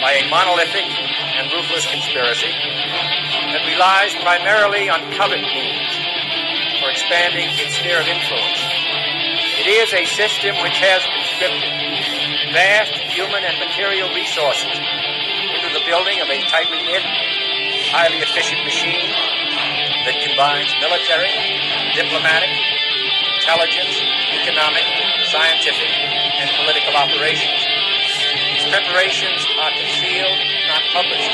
by a monolithic and ruthless conspiracy that relies primarily on covert means for expanding its sphere of influence. It is a system which has conscripted vast human and material resources into the building of a tightly knit, highly efficient machine that combines military, diplomatic, intelligence, economic, scientific, and political operations. Its preparations are concealed, not published.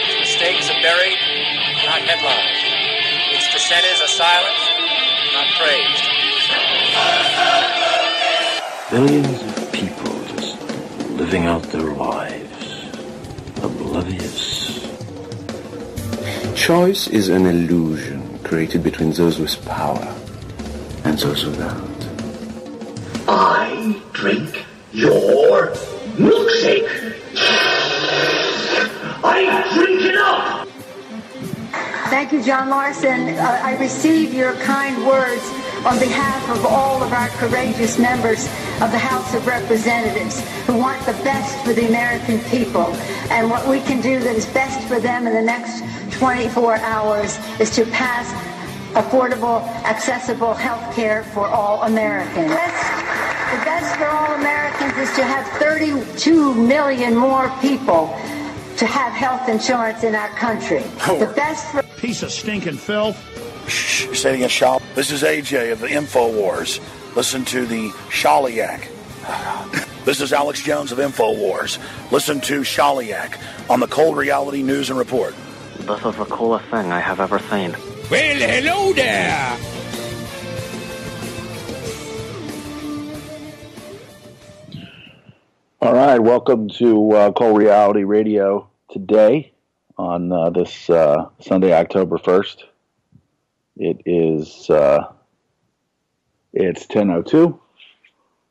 Its mistakes are buried, not headlined. Its dissenters are silenced, not praised. Billions of people just living out their lives, oblivious. Choice is an illusion created between those with power and those without. I drink your milkshake. I drink it up. Thank you, John Larson. I receive your kind words on behalf of all of our courageous members of the House of Representatives who want the best for the American people. And what we can do that is best for them in the next 24 hours is to pass affordable, accessible health care for all Americans. The best for all Americans is to have 32 million more people to have health insurance in our country. The best for... Piece of stinking filth. Shh, say it again, Shali. This is AJ of the InfoWars. Listen to the Shaliak. This is Alex Jones of InfoWars. Listen to Shaliak on the Cold Reality News and Report. This is the coolest thing I have ever seen. Well, hello there! All right, welcome to Cold Reality Radio today on this Sunday, October 1st. It is it's 10:02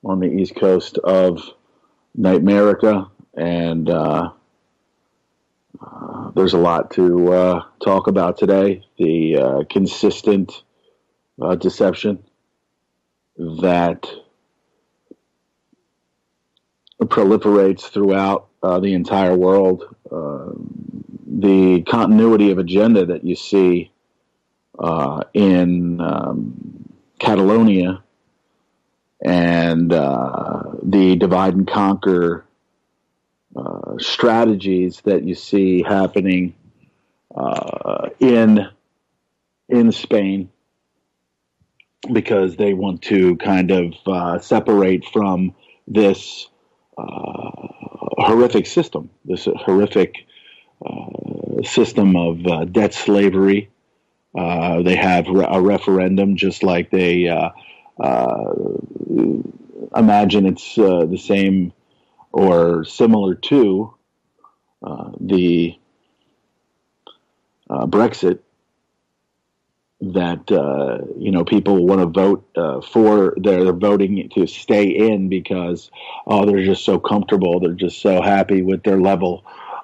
on the east coast of Nightmerica, and there's a lot to talk about today. The consistent deception that proliferates throughout the entire world, the continuity of agenda that you see in Catalonia, and the divide and conquer strategies that you see happening in Spain, because they want to kind of separate from this horrific system, this horrific system of debt slavery. They have a referendum, just like they imagine it's the same or similar to the Brexit, that people want to vote for. They're voting to stay in because they're just so comfortable. They're just so happy with their level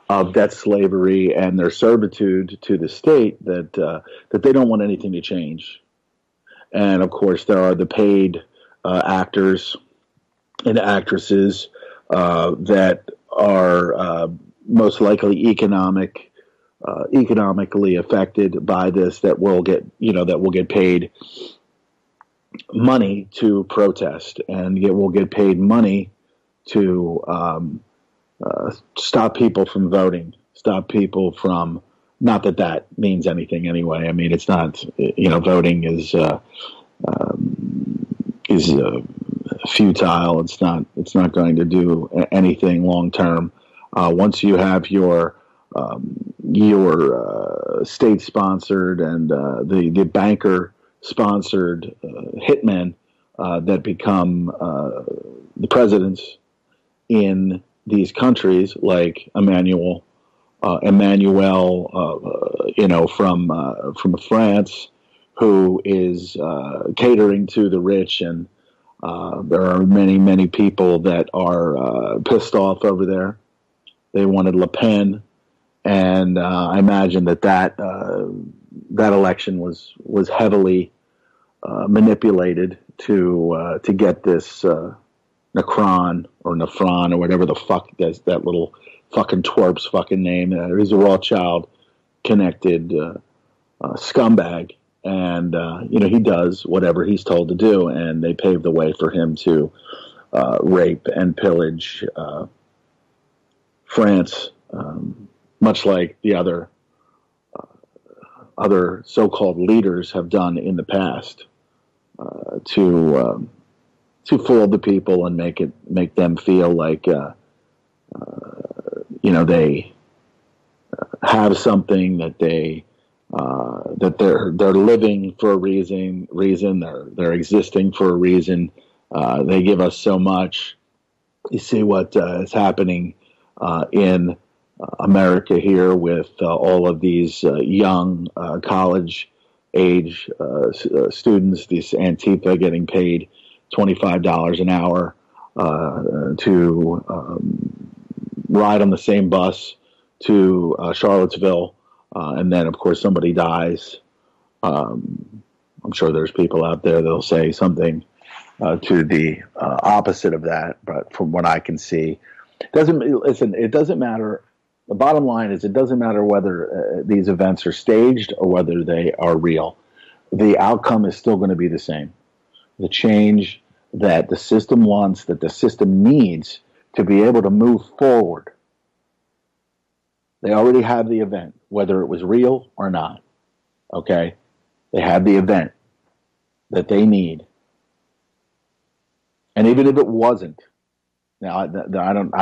of debt slavery and their servitude to the state that they don't want anything to change. And of course, there are the paid actors and actresses that are most likely economically affected by this, that will get paid money to protest, and will get paid money to stop people from voting, stop people from, not that that means anything anyway. I mean, it's not, voting is futile. It's not going to do anything long term. Once you have your state-sponsored and the banker-sponsored hitmen that become the presidents in these countries, like Emmanuel, from France, who is catering to the rich, and there are many people that are pissed off over there. They wanted Le Pen. And I imagine that election was heavily manipulated to get this Necron or Nephron or whatever the fuck that little fucking twerp's fucking name. He's a Rothschild connected scumbag, and he does whatever he's told to do, and they pave the way for him to rape and pillage France, much like the other so-called leaders have done in the past, to fool the people and make them feel like they have something, that they're living for a reason, they're existing for a reason. They give us so much. You see what is happening in America here with all of these young college age students, these Antifa getting paid $25 an hour to ride on the same bus to Charlottesville, and then of course somebody dies. I'm sure there's people out there that'll say something to the opposite of that, but from what I can see, it doesn't matter. The bottom line is, it doesn't matter whether these events are staged or whether they are real. The outcome is still going to be the same. The change that the system wants, that the system needs to be able to move forward. They already have the event, whether it was real or not. Okay? They have the event that they need. And even if it wasn't, now I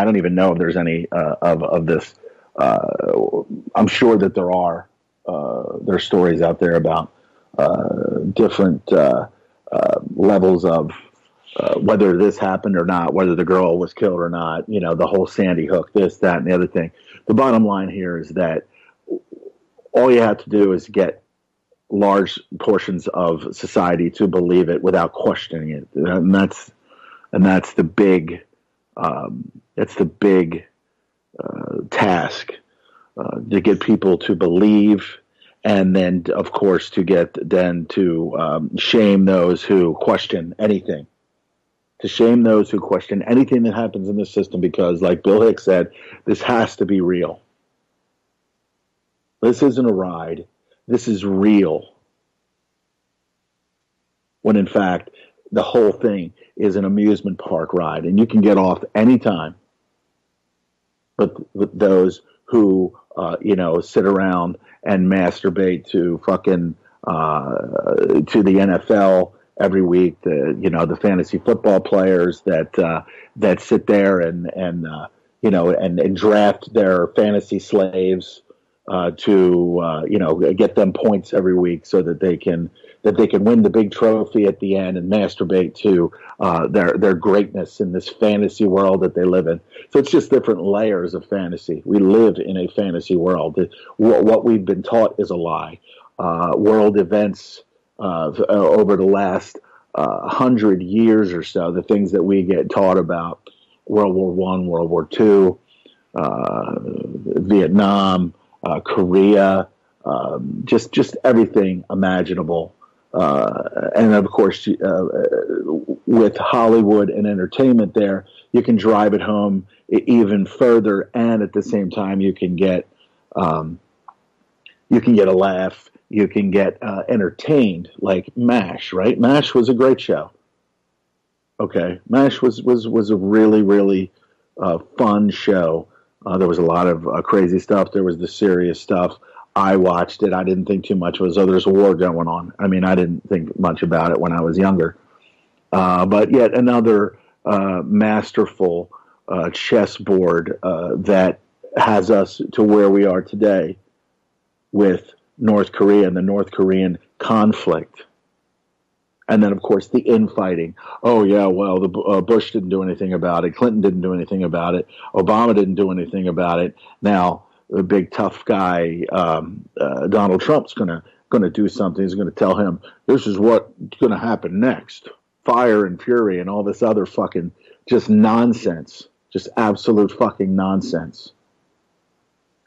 don't even know if there's any of this. I'm sure that there are stories out there about different levels of whether this happened or not, whether the girl was killed or not, the whole Sandy Hook, this, that, and the other thing. The bottom line here is that all you have to do is get large portions of society to believe it without questioning it, and that's the big task, to get people to believe, and then of course to shame those who question anything. To shame those who question anything that happens in the system, because, like Bill Hicks said, this has to be real. This isn't a ride. This is real. When in fact, the whole thing is an amusement park ride, and you can get off anytime. But with those who, sit around and masturbate to fucking to the NFL every week, the fantasy football players that sit there and draft their fantasy slaves to get them points every week so that they can win the big trophy at the end and masturbate to their greatness in this fantasy world that they live in. So it's just different layers of fantasy. We live in a fantasy world. What we've been taught is a lie. World events over the last 100 years or so, the things that we get taught about, World War I, World War II, Vietnam, Korea, just everything imaginable. And of course, with Hollywood and entertainment there, you can drive it home even further, and at the same time, you can get a laugh. You can get entertained, like MASH, right? MASH was a great show. Okay, MASH was a really, really fun show. There was a lot of crazy stuff. There was the serious stuff. I watched it. I didn't think too much. It was, there's a war going on. I mean, I didn't think much about it when I was younger. But yet another masterful chessboard that has us to where we are today with North Korea and the North Korean conflict. And then, of course, the infighting. Oh, yeah, well, the Bush didn't do anything about it. Clinton didn't do anything about it. Obama didn't do anything about it. Now, the big tough guy, Donald Trump's going to do something. He's going to tell him, this is what's going to happen next. Fire and fury and all this other fucking just nonsense. Just absolute fucking nonsense.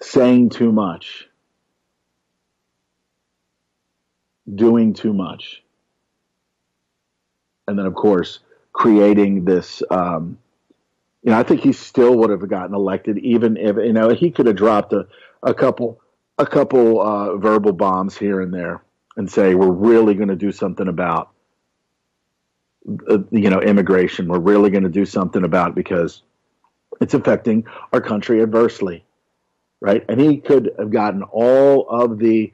Saying too much. Doing too much. And then, of course, creating this I think he still would have gotten elected, even if he could have dropped a couple verbal bombs here and there and say we're really going to do something about immigration. We're really going to do something about it because it's affecting our country adversely, right? And he could have gotten all of the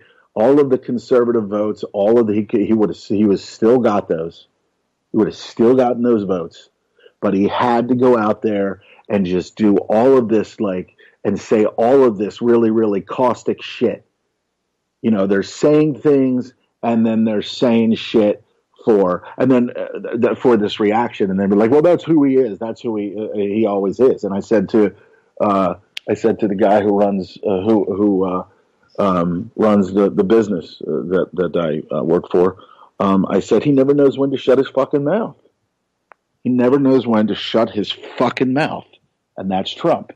conservative votes, he would still got those. He would have still gotten those votes. But he had to go out there and just do all of this, and say all of this really, really caustic shit. They're saying things, and then they're saying shit for this reaction, and then be like, "Well, that's who he is. That's who he always is." And I said to the guy who runs runs the business that I work for, I said he never knows when to shut his fucking mouth. He never knows when to shut his fucking mouth. And that's Trump.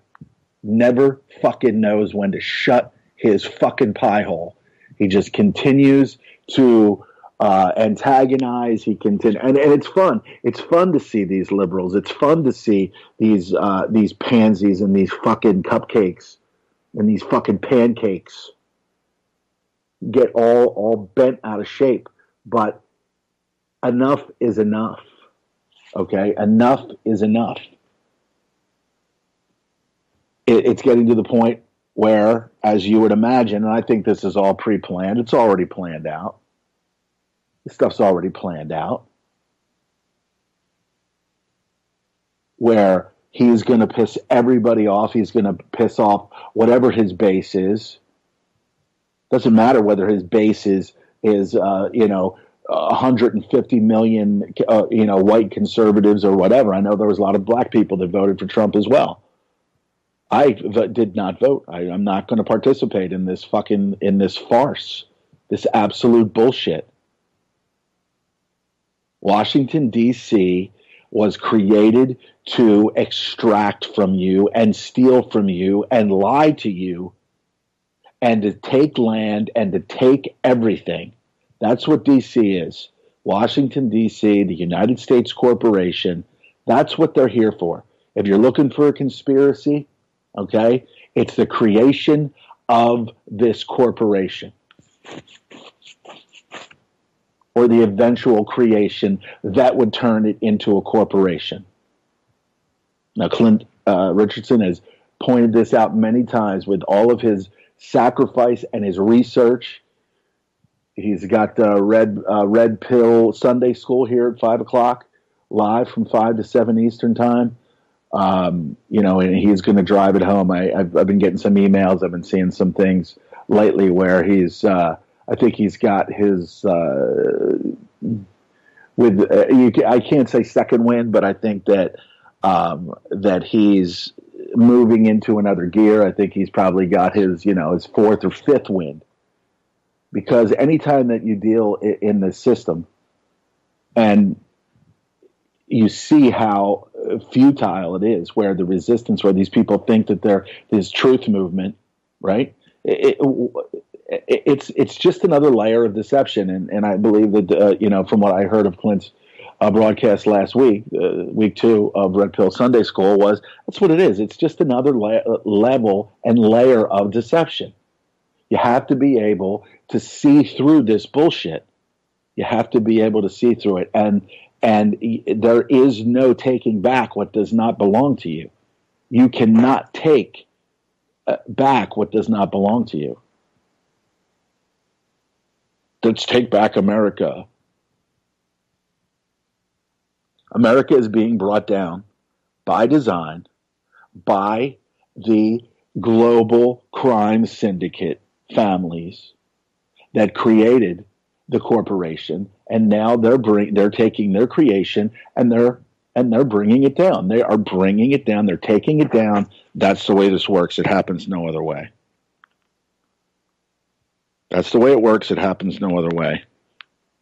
Never fucking knows when to shut his fucking pie hole. He just continues to antagonize. And it's fun. It's fun to see these liberals. It's fun to see these pansies and these fucking cupcakes and these fucking pancakes get all bent out of shape. But enough is enough. Okay, enough is enough. It's getting to the point where, as you would imagine, and I think this is all pre-planned, it's already planned out. This stuff's already planned out. Where he's going to piss everybody off. He's going to piss off whatever his base is. Doesn't matter whether his base is 150 million, white conservatives or whatever. I know there was a lot of black people that voted for Trump as well. I did not vote. I'm not going to participate in this farce, this absolute bullshit. Washington, D.C. was created to extract from you and steal from you and lie to you and to take land and to take everything. That's what D.C. is. Washington, D.C., the United States Corporation, that's what they're here for. If you're looking for a conspiracy, okay, it's the creation of this corporation or the eventual creation that would turn it into a corporation. Now, Clint Richardson has pointed this out many times with all of his sacrifice and his research. He's got the Red Pill Sunday School here at 5 o'clock, live from 5 to 7 Eastern time. And he's going to drive it home. I've been getting some emails. I've been seeing some things lately where I think he's got his, I can't say second wind, but I think that he's moving into another gear. I think he's probably got his fourth or fifth wind. Because anytime that you deal in the system and you see how futile it is, where the resistance, where these people think that they're this truth movement, right? It's just another layer of deception. And I believe that, from what I heard of Clint's broadcast last week, week 2 of Red Pill Sunday School, that's what it is. It's just another level and layer of deception. You have to be able to see through this bullshit. You have to be able to see through it. And there is no taking back what does not belong to you. You cannot take back what does not belong to you. Let's take back America. America is being brought down by design by the global crime syndicate families that created the corporation, and now they're taking their creation and they're bringing it down. They are bringing it down. They're taking it down. That's the way this works. It happens no other way. That's the way it works. It happens no other way.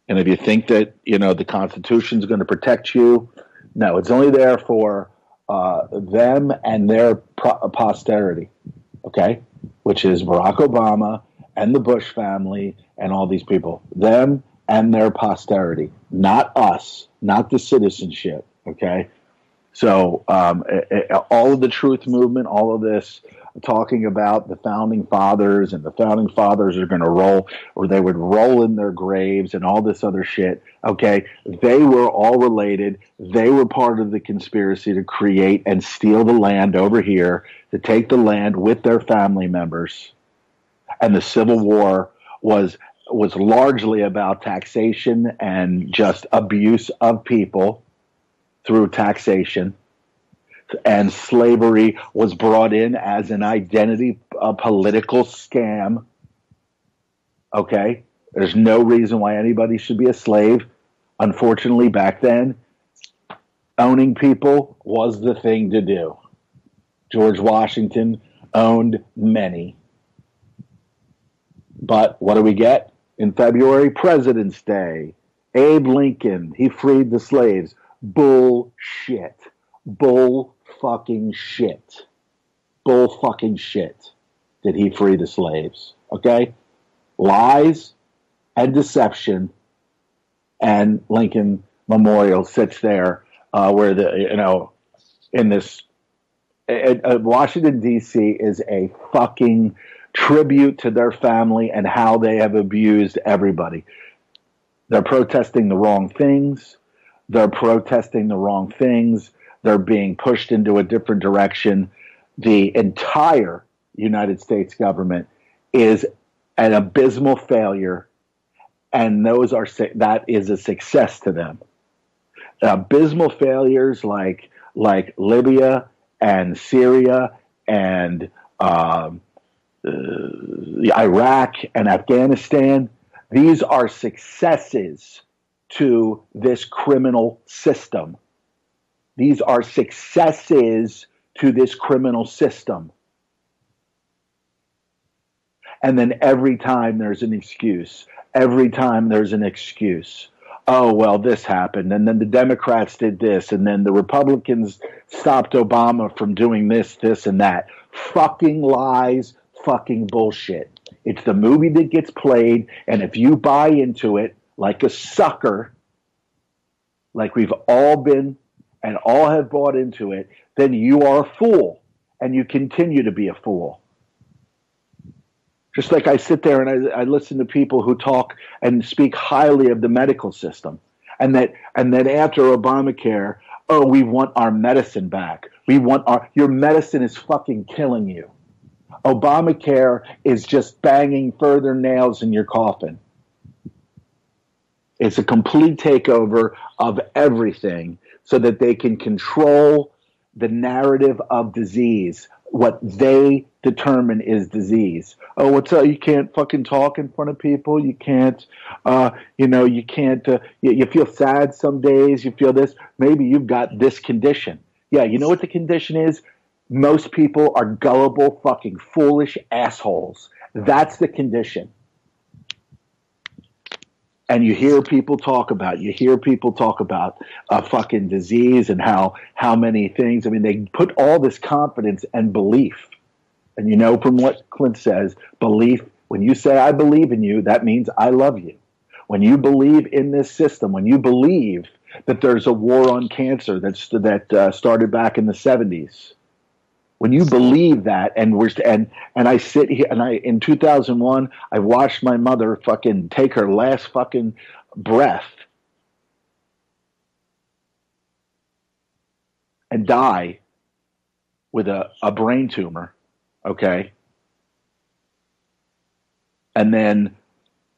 And if you think that the Constitution is going to protect you, no, it's only there for them and their posterity. Okay. Which is Barack Obama and the Bush family and all these people. Them and their posterity. Not us. Not the citizenship. Okay? So all of the truth movement, all of this talking about the founding fathers and the founding fathers are going to roll, or they would roll in their graves and all this other shit. Okay. They were all related. They were part of the conspiracy to create and steal the land over here, to take the land with their family members. And the Civil War was largely about taxation and just abuse of people through taxation. And slavery was brought in as an identity, a political scam. Okay? There's no reason why anybody should be a slave. Unfortunately, back then, owning people was the thing to do. George Washington owned many. But what do we get in February? President's Day. Abe Lincoln, he freed the slaves. Bullshit. Bull fucking shit. Bull fucking shit. Did he free the slaves? Okay? Lies and deception. And Lincoln Memorial sits there where in this Washington, D.C. is a fucking tribute to their family and how they have abused everybody. They're protesting the wrong things. They're being pushed into a different direction. The entire United States government is an abysmal failure, and that is a success to them. Abysmal failures like Libya and Syria and Iraq and Afghanistan, these are successes to this criminal system. These are successes to this criminal system. And then every time there's an excuse. Oh, well, this happened. And then the Democrats did this. And then the Republicans stopped Obama from doing this, and that. Fucking lies, fucking bullshit. It's the movie that gets played. And if you buy into it like a sucker, like we've all been and all have bought into it, then you are a fool. And you continue to be a fool. Just like I sit there and I listen to people who talk and speak highly of the medical system, and that after Obamacare, oh, we want our medicine back. Your medicine is fucking killing you. Obamacare is just banging further nails in your coffin. It's a complete takeover of everything so that they can control the narrative of disease, what they determine is disease. Oh, what's up? You can't fucking talk in front of people. You can't, you can't, you feel sad some days. You feel this. Maybe you've got this condition. Yeah, you know what the condition is? Most people are gullible, fucking foolish assholes. That's the condition. And you hear people talk about a fucking disease and how many things. I mean, they put all this confidence and belief. And you know from what Clint says, belief, when you say I believe in you, that means I love you. When you believe in this system, when you believe that there's a war on cancer that started back in the 70s, when you believe that, and I sit here, and in 2001, I watched my mother fucking take her last fucking breath and die with a brain tumor, okay? And then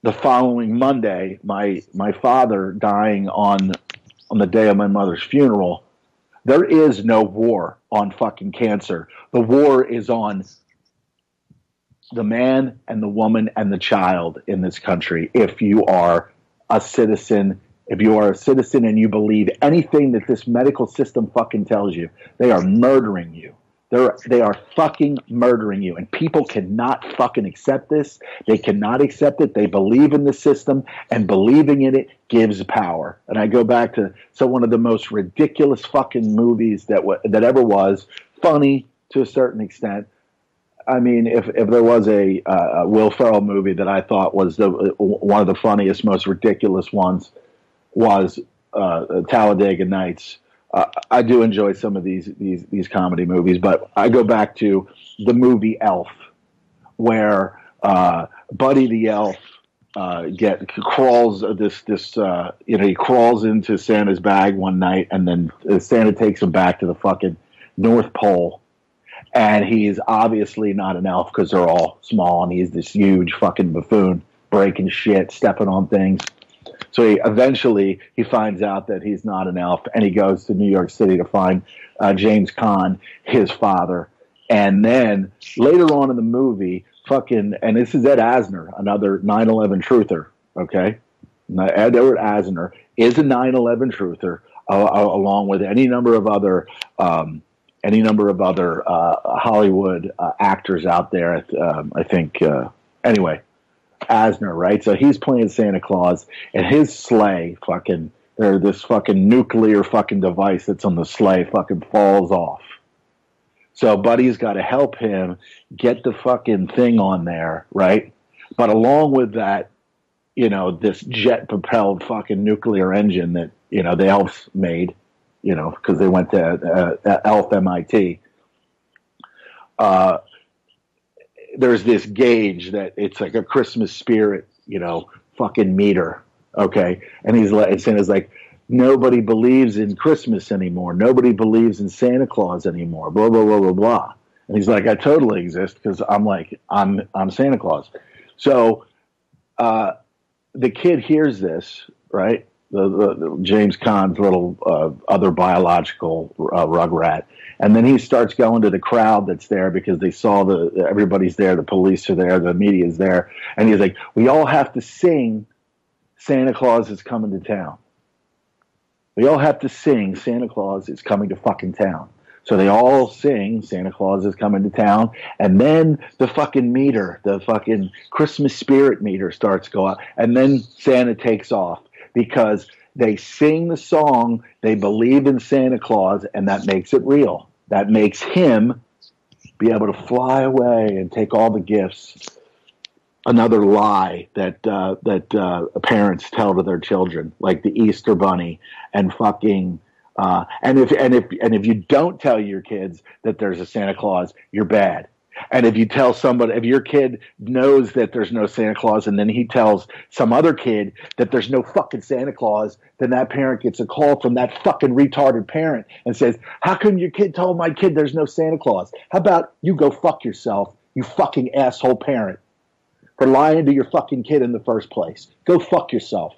the following Monday, my father dying on the day of my mother's funeral. There is no war on fucking cancer. The war is on the man and the woman and the child in this country. If you are a citizen, and you believe anything that this medical system fucking tells you, they are murdering you. They are fucking murdering you. And people cannot fucking accept this. They cannot accept it. They believe in the system, and believing in it gives power. And I go back to one of the most ridiculous fucking movies that ever was. Funny to a certain extent. I mean, if there was a Will Ferrell movie that I thought was one of the funniest, most ridiculous ones, was Talladega Nights, I do enjoy some of these comedy movies, but I go back to the movie Elf, where Buddy the Elf crawls he crawls into Santa's bag one night, and then Santa takes him back to the fucking North Pole, and he's obviously not an elf because they're all small, and he's this huge fucking buffoon breaking shit, stepping on things. So eventually he finds out that he's not an elf, and he goes to New York City to find James Caan, his father. And then later on in the movie, and this is Ed Asner, another 9/11 truther, okay? Edward Asner is a 9/11 truther, along with any number of other Hollywood actors out there. I think, anyway. Asner, right? So he's playing Santa Claus, and his sleigh this fucking nuclear fucking device that's on the sleigh fucking falls off. So Buddy's got to help him get the fucking thing on there, right? But along with that, this jet propelled fucking nuclear engine that, the elves made, because they went to Elf MIT. There's this gauge that it's like a Christmas spirit, fucking meter. Okay. And Santa's like, nobody believes in Christmas anymore. Nobody believes in Santa Claus anymore. Blah, blah, blah, blah, blah. And he's like, I totally exist because I'm Santa Claus. So, the kid hears this, right? The James Caan's little, other biological, rugrat. And then he starts going to the crowd that's there because they saw everybody's there, the police are there, the media's there. And he's like, we all have to sing Santa Claus is coming to town. We all have to sing Santa Claus is coming to fucking town. So they all sing Santa Claus is coming to town. And then the fucking meter, the fucking Christmas spirit meter starts going up. And then Santa takes off because they sing the song, they believe in Santa Claus, and that makes it real. That makes him be able to fly away and take all the gifts. Another lie that parents tell to their children, like the Easter Bunny and fucking. And if you don't tell your kids that there's a Santa Claus, you're bad. And if you tell somebody, if your kid knows that there's no Santa Claus and then he tells some other kid that there's no fucking Santa Claus, then that parent gets a call from that fucking retarded parent and says, how come your kid told my kid there's no Santa Claus? How about you go fuck yourself, you fucking asshole parent, for lying to your fucking kid in the first place? Go fuck yourself,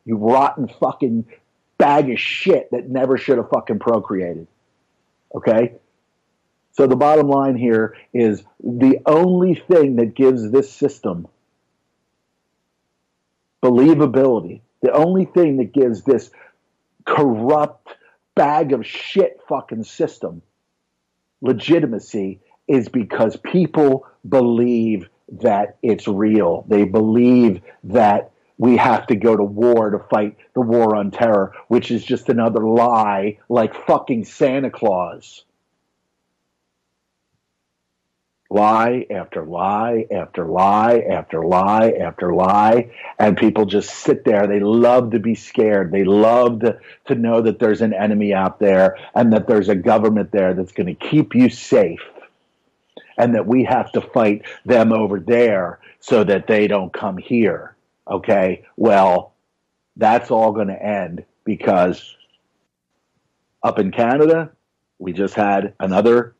you rotten fucking bag of shit that never should have fucking procreated. Okay? So the bottom line here is the only thing that gives this system believability, the only thing that gives this corrupt bag of shit fucking system legitimacy is because people believe that it's real. They believe that we have to go to war to fight the war on terror, which is just another lie like fucking Santa Claus. Lie after lie after lie after lie after lie, and people just sit there. They love to be scared. They love to know that there's an enemy out there and that there's a government there that's going to keep you safe, and that we have to fight them over there so that they don't come here. Okay, well, that's all going to end because up in Canada, we just had another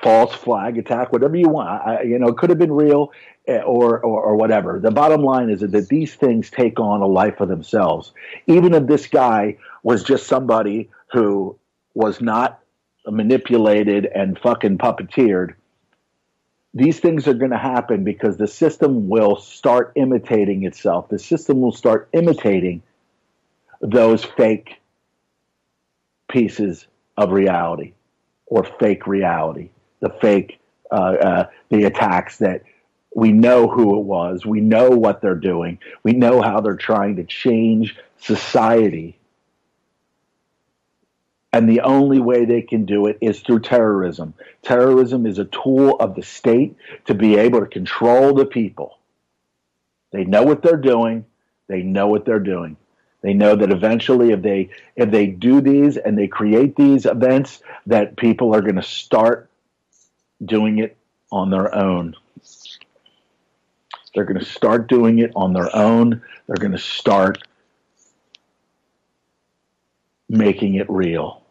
false flag attack, whatever you want. It could have been real or whatever. The bottom line is that these things take on a life of themselves. Even if this guy was just somebody who was not manipulated and fucking puppeteered, these things are going to happen because the system will start imitating itself. The system will start imitating those fake pieces of reality or fake reality. The fake, the attacks that we know who it was. We know what they're doing. We know how they're trying to change society. And the only way they can do it is through terrorism. Terrorism is a tool of the state to be able to control the people. They know what they're doing. They know what they're doing. They know that eventually if they do these and they create these events, that people are going to start doing it on their own. They're going to start doing it on their own. They're going to start making it real.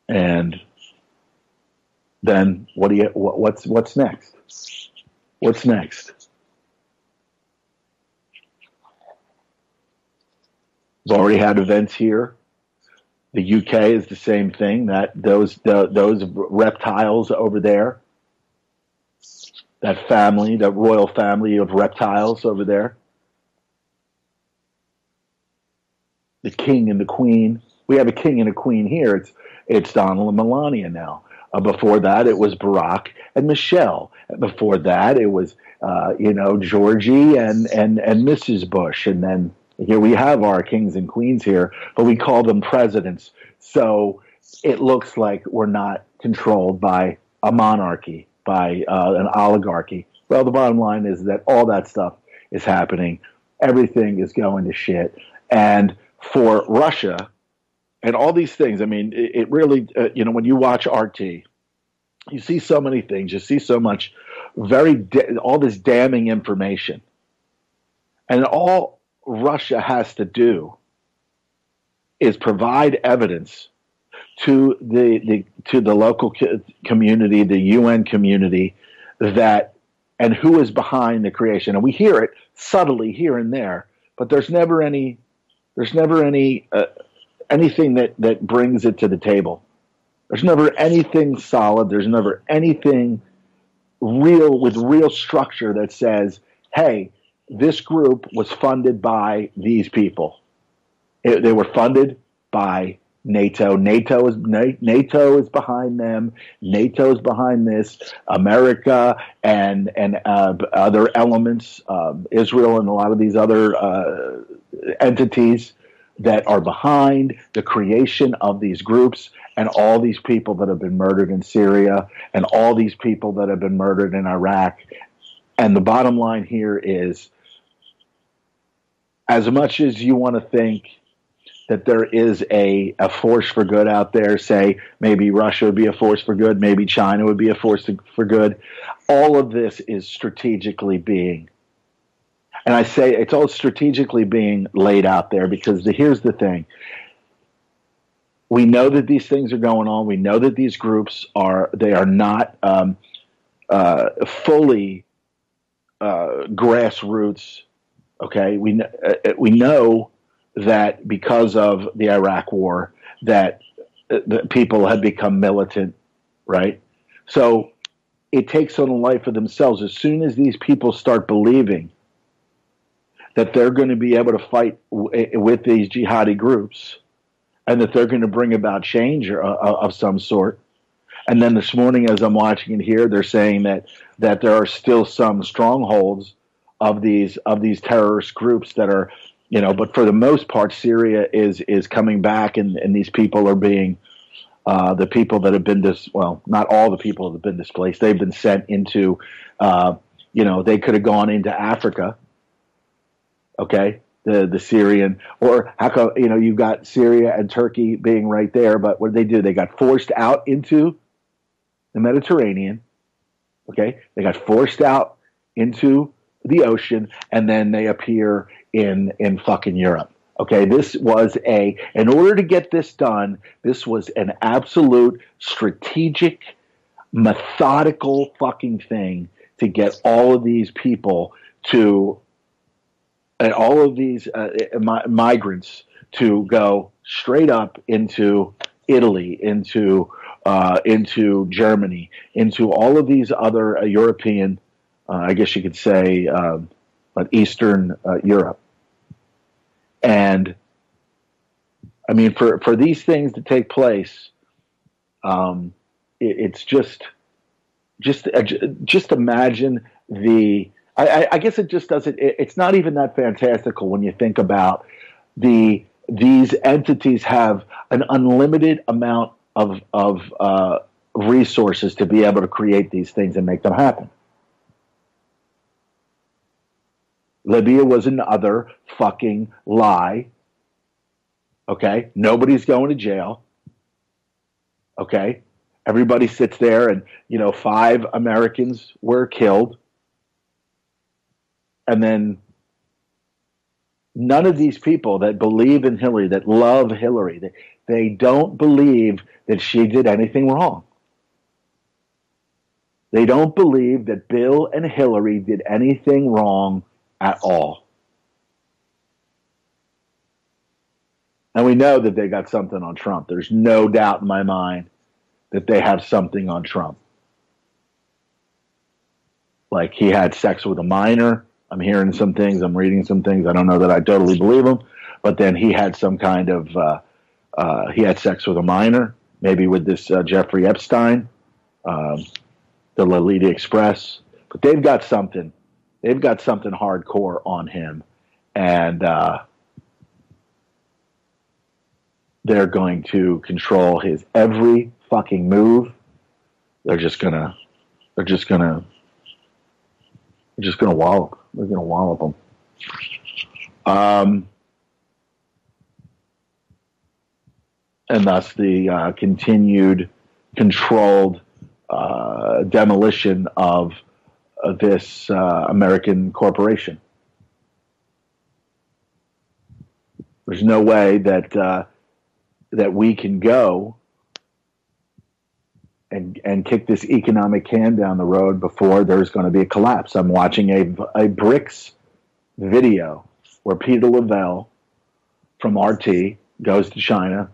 And then what's next? What's next? We've already had events here. The UK is the same thing. That those reptiles over there, that family, that royal family of reptiles over there, the king and the queen. We have a king and a queen here. It's Donald and Melania now. Before that, it was Barack and Michelle. Before that, it was Georgie and Mrs. Bush. And then here we have our kings and queens here, but we call them presidents. So it looks like we're not controlled by a monarchy, by an oligarchy. Well, the bottom line is that all that stuff is happening. Everything is going to shit. And for Russia and all these things, I mean, it really, when you watch RT, you see so many things. You see so much all this damning information. And all Russia has to do is provide evidence to the local community, the UN community, and who is behind the creation. And we hear it subtly here and there, but there's never any anything that brings it to the table. There's never anything solid. There's never anything real with real structure that says, hey, this group was funded by these people. They were funded by NATO. NATO is behind them. NATO is behind this. America and other elements, Israel and a lot of these other entities that are behind the creation of these groups and all these people that have been murdered in Syria and all these people that have been murdered in Iraq. And the bottom line here is, as much as you want to think that there is a force for good out there, say maybe Russia would be a force for good, maybe China would be a force for good, all of this is strategically being, and I say it's all strategically being laid out there because here's the thing. We know that these things are going on. We know that these groups are not fully grassroots. Okay, we know that because of the Iraq War, that the people have become militant, right? So it takes on a life of themselves. As soon as these people start believing that they're going to be able to fight with these jihadi groups and that they're going to bring about change of some sort. And then this morning, as I'm watching it here, they're saying that there are still some strongholds of these terrorist groups that are, but for the most part, Syria is coming back, and these people are being the people that have been not all the people that have been displaced. They've been sent into, they could have gone into Africa. Okay, the Syrian, or how come you've got Syria and Turkey being right there, but what did they do? They got forced out into the Mediterranean. Okay, they got forced out into the ocean, and then they appear in fucking Europe. Okay, in order to get this done, this was an absolute strategic, methodical fucking thing to get all of these people and all of these migrants to go straight up into Italy, into Germany, into all of these other European, I guess you could say, Eastern Europe. And I mean, for these things to take place, it's just imagine I guess it just doesn't. It's not even that fantastical when you think about these entities have an unlimited amount of resources to be able to create these things and make them happen. Libya was another fucking lie. Okay? Nobody's going to jail. Okay? Everybody sits there and, 5 Americans were killed. And then none of these people that believe in Hillary, that love Hillary, they don't believe that she did anything wrong. They don't believe that Bill and Hillary did anything wrong at all. And we know that they got something on Trump. There's no doubt in my mind that they have something on Trump. Like he had sex with a minor. I'm hearing some things. I'm reading some things. I don't know that I totally believe them. But then he had some kind of, he had sex with a minor, maybe with this Jeffrey Epstein, the Lolita Express. But they've got something. They've got something hardcore on him. And they're going to control his every fucking move. They're just gonna wallop. They're gonna wallop them. And thus the continued controlled demolition of this American corporation. There's no way that we can go and kick this economic can down the road before there's going to be a collapse. I'm watching a BRICS video where Peter Lavelle from RT goes to China.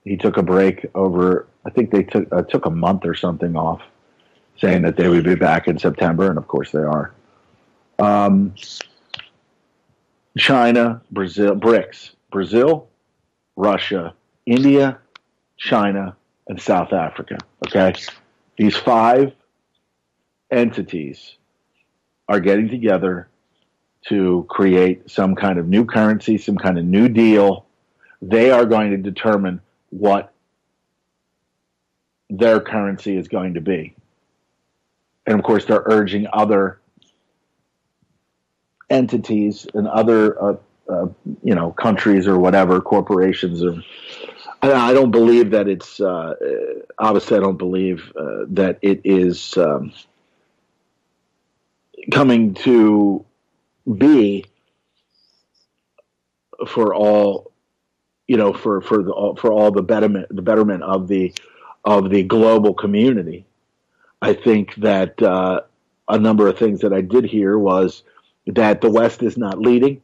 He took a break over, I think they took a month or something off, saying that they would be back in September, and of course they are. China, Brazil, BRICS, Brazil, Russia, India, China, and South Africa. Okay? These 5 entities are getting together to create some kind of new currency, some kind of new deal. They are going to determine what their currency is going to be. And of course, they're urging other entities and other, countries or whatever, corporations. I don't believe that it's, obviously I don't believe that it is coming to be for all, for all the betterment of the global community. I think that a number of things that I did hear was that the West is not leading.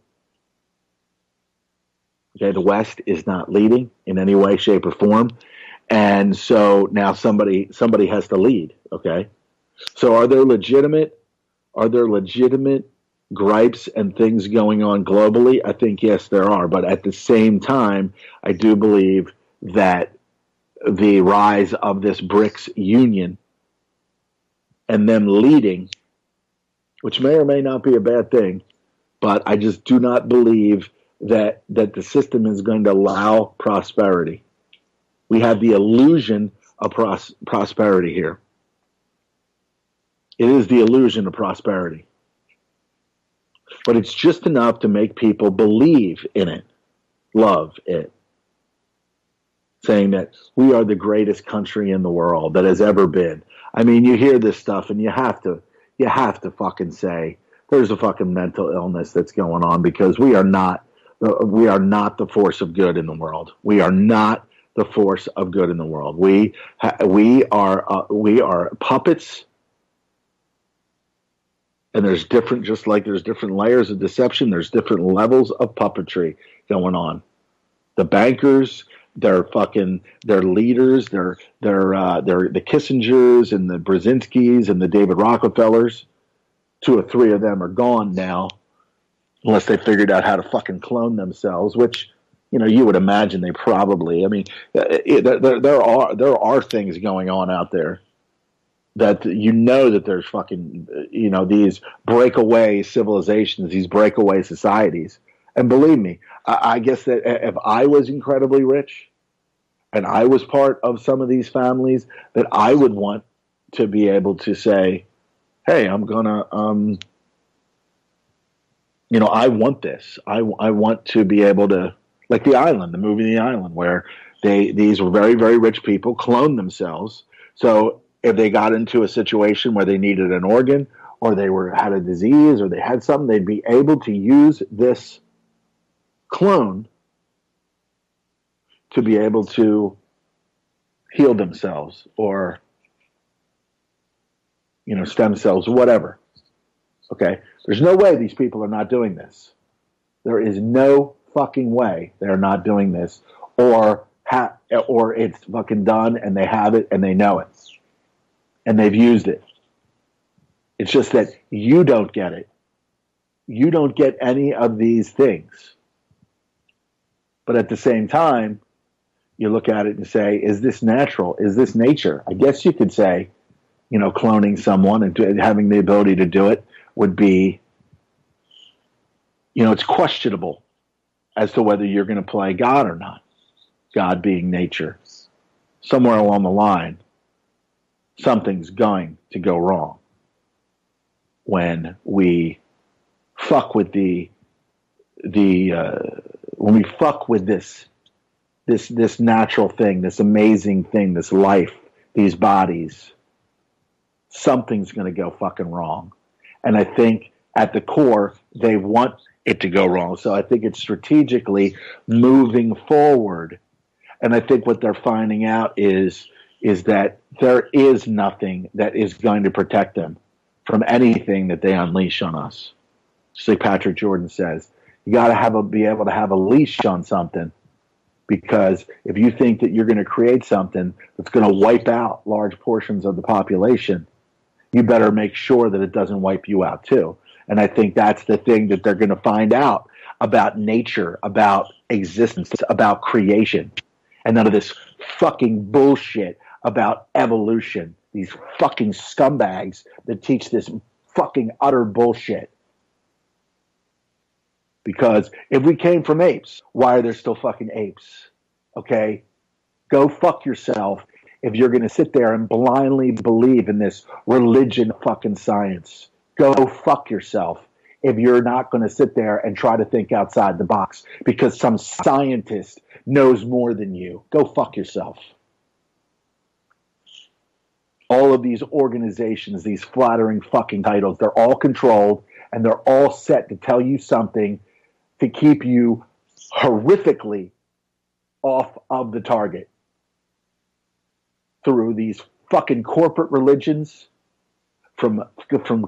Okay, the West is not leading in any way, shape, or form, and so now somebody has to lead. Okay, so are there legitimate gripes and things going on globally? I think yes, there are, but at the same time, I do believe that the rise of this BRICS union and them leading, which may or may not be a bad thing, but I just do not believe that the system is going to allow prosperity. We have the illusion of prosperity here. It is the illusion of prosperity. But it's just enough to make people believe in it, love it, saying that we are the greatest country in the world that has ever been. I mean, you hear this stuff and you have to fucking say there's a fucking mental illness that's going on, because we are not the force of good in the world. We are not the force of good in the world. We are puppets. And there's different, just like there's different layers of deception, there's different levels of puppetry going on. The bankers, they're leaders, they're the Kissingers and the Brzezinskis and the David Rockefellers. 2 or 3 of them are gone now, unless they figured out how to fucking clone themselves, which, you would imagine they probably, I mean, there are things going on out there that that there's fucking, these breakaway civilizations, these breakaway societies. And believe me, I guess that if I was incredibly rich and I was part of some of these families, that I would want to be able to say, hey, I'm going to, I want this. I want to be able to, like The Island, the movie The Island, where these were very, very rich people cloned themselves. So if they got into a situation where they needed an organ, or they had a disease, or they had something, they'd be able to use this clone to be able to heal themselves, or stem cells, whatever. Okay, there's no way these people are not doing this. There is no fucking way they're not doing this, or it's fucking done, and they have it, and they know it, and they've used it. It's just that you don't get it. You don't get any of these things. But at the same time, you look at it and say, is this natural? Is this nature? I guess you could say, cloning someone and having the ability to do it would be, it's questionable as to whether you're going to play God or not. God being nature. Somewhere along the line, something's going to go wrong when we fuck with when we fuck with this natural thing, this amazing thing, this life, these bodies. Something's going to go fucking wrong. And I think at the core, they want it to go wrong. So I think it's strategically moving forward. And I think what they're finding out is that there is nothing that is going to protect them from anything that they unleash on us. Just like Patrick Jordan says, you got to be able to have a leash on something, because if you think that you're going to create something that's going to wipe out large portions of the population, you better make sure that it doesn't wipe you out too. And I think that's the thing that they're going to find out about nature, about existence, about creation, and none of this fucking bullshit about evolution. These fucking scumbags that teach this fucking utter bullshit. Because if we came from apes, why are there still fucking apes? Okay? Go fuck yourself if you're going to sit there and blindly believe in this religion fucking science. Go fuck yourself if you're not going to sit there and try to think outside the box because some scientist knows more than you. Go fuck yourself. All of these organizations, these flattering fucking titles, they're all controlled and they're all set to tell you something to keep you horrifically off of the target through these fucking corporate religions, from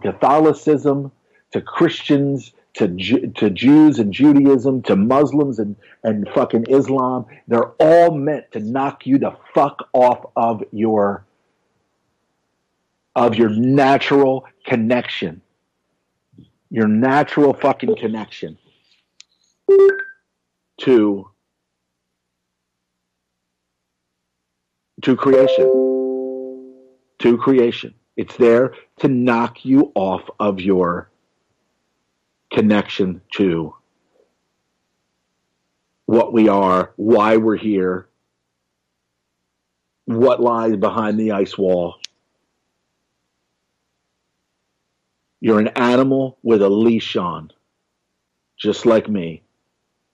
Catholicism to Christians to Jews and Judaism to Muslims and fucking Islam. They're all meant to knock you the fuck off of your natural connection. Your natural fucking connection to creation. To creation. It's there to knock you off of your connection to what we are, why we're here, what lies behind the ice wall. You're an animal with a leash on, just like me.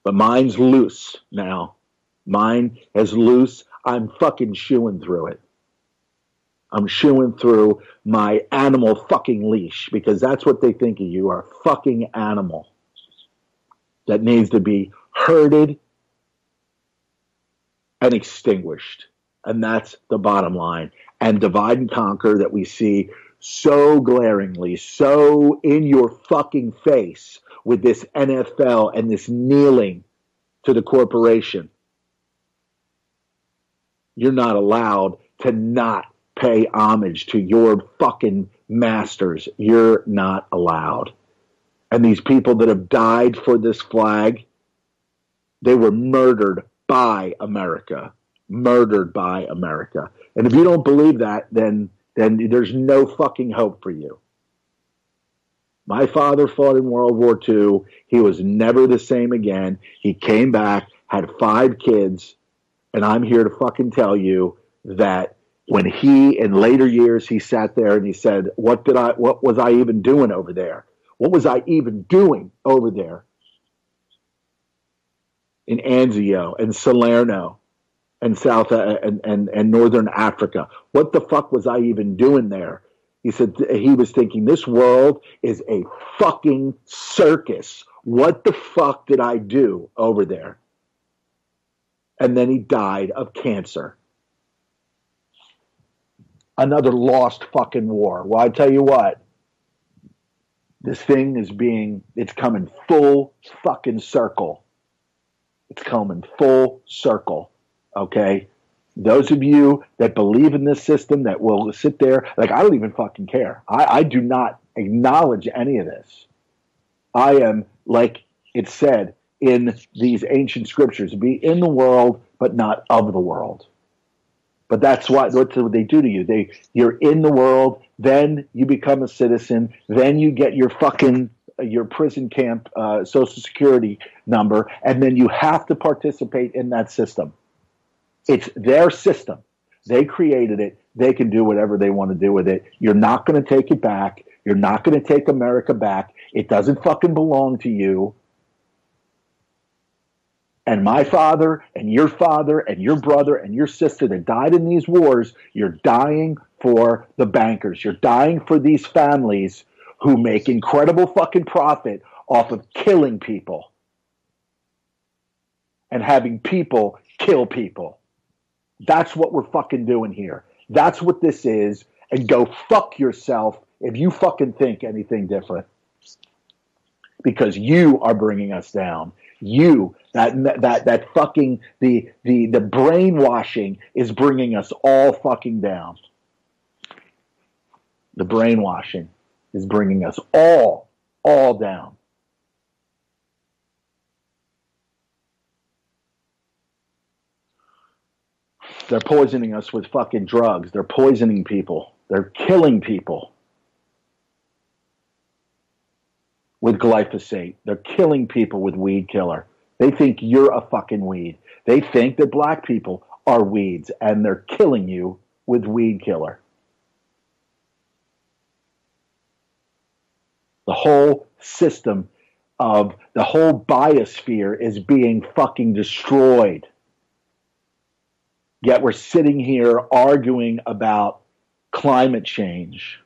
But mine's loose now. Mine is loose. I'm fucking chewing through it. I'm chewing through my animal fucking leash, because that's what they think of you, are a fucking animal that needs to be herded and extinguished. And that's the bottom line. And divide and conquer that we see so glaringly, so in your fucking face with this NFL and this kneeling to the corporation. You're not allowed to not pay homage to your fucking masters. You're not allowed. And these people that have died for this flag, they were murdered by America. Murdered by America. And if you don't believe that, then there's no fucking hope for you. My father fought in World War II. He was never the same again. He came back, had 5 kids, and I'm here to fucking tell you that when he, in later years, he sat there and he said, what was I even doing over there? What was I even doing over there in Anzio and Salerno and South and Northern Africa? What the fuck was I even doing there? He said he was thinking, this world is a fucking circus. What the fuck did I do over there? And then he died of cancer. Another lost fucking war. Well, I tell you what, this thing it's coming full fucking circle. It's coming full circle. Okay? Those of you that believe in this system that will sit there, like, I don't even fucking care. I do not acknowledge any of this. I am, like it said in these ancient scriptures, be in the world, but not of the world. But that's what they do to you. You're in the world, then you become a citizen, then you get your prison camp Social Security number, and then you have to participate in that system. It's their system. They created it. They can do whatever they want to do with it. You're not going to take it back. You're not going to take America back. It doesn't fucking belong to you. And my father and your brother and your sister that died in these wars, you're dying for the bankers. You're dying for these families who make incredible fucking profit off of killing people and having people kill people. That's what we're fucking doing here. That's what this is. And go fuck yourself if you fucking think anything different. Because you are bringing us down. You, that fucking, the brainwashing is bringing us all fucking down. The brainwashing is bringing us all down. They're poisoning us with fucking drugs. They're poisoning people. They're killing people with glyphosate. They're killing people with weed killer. They think you're a fucking weed. They think that black people are weeds, and they're killing you with weed killer. The whole system of the whole biosphere is being fucking destroyed. Yet we're sitting here arguing about climate change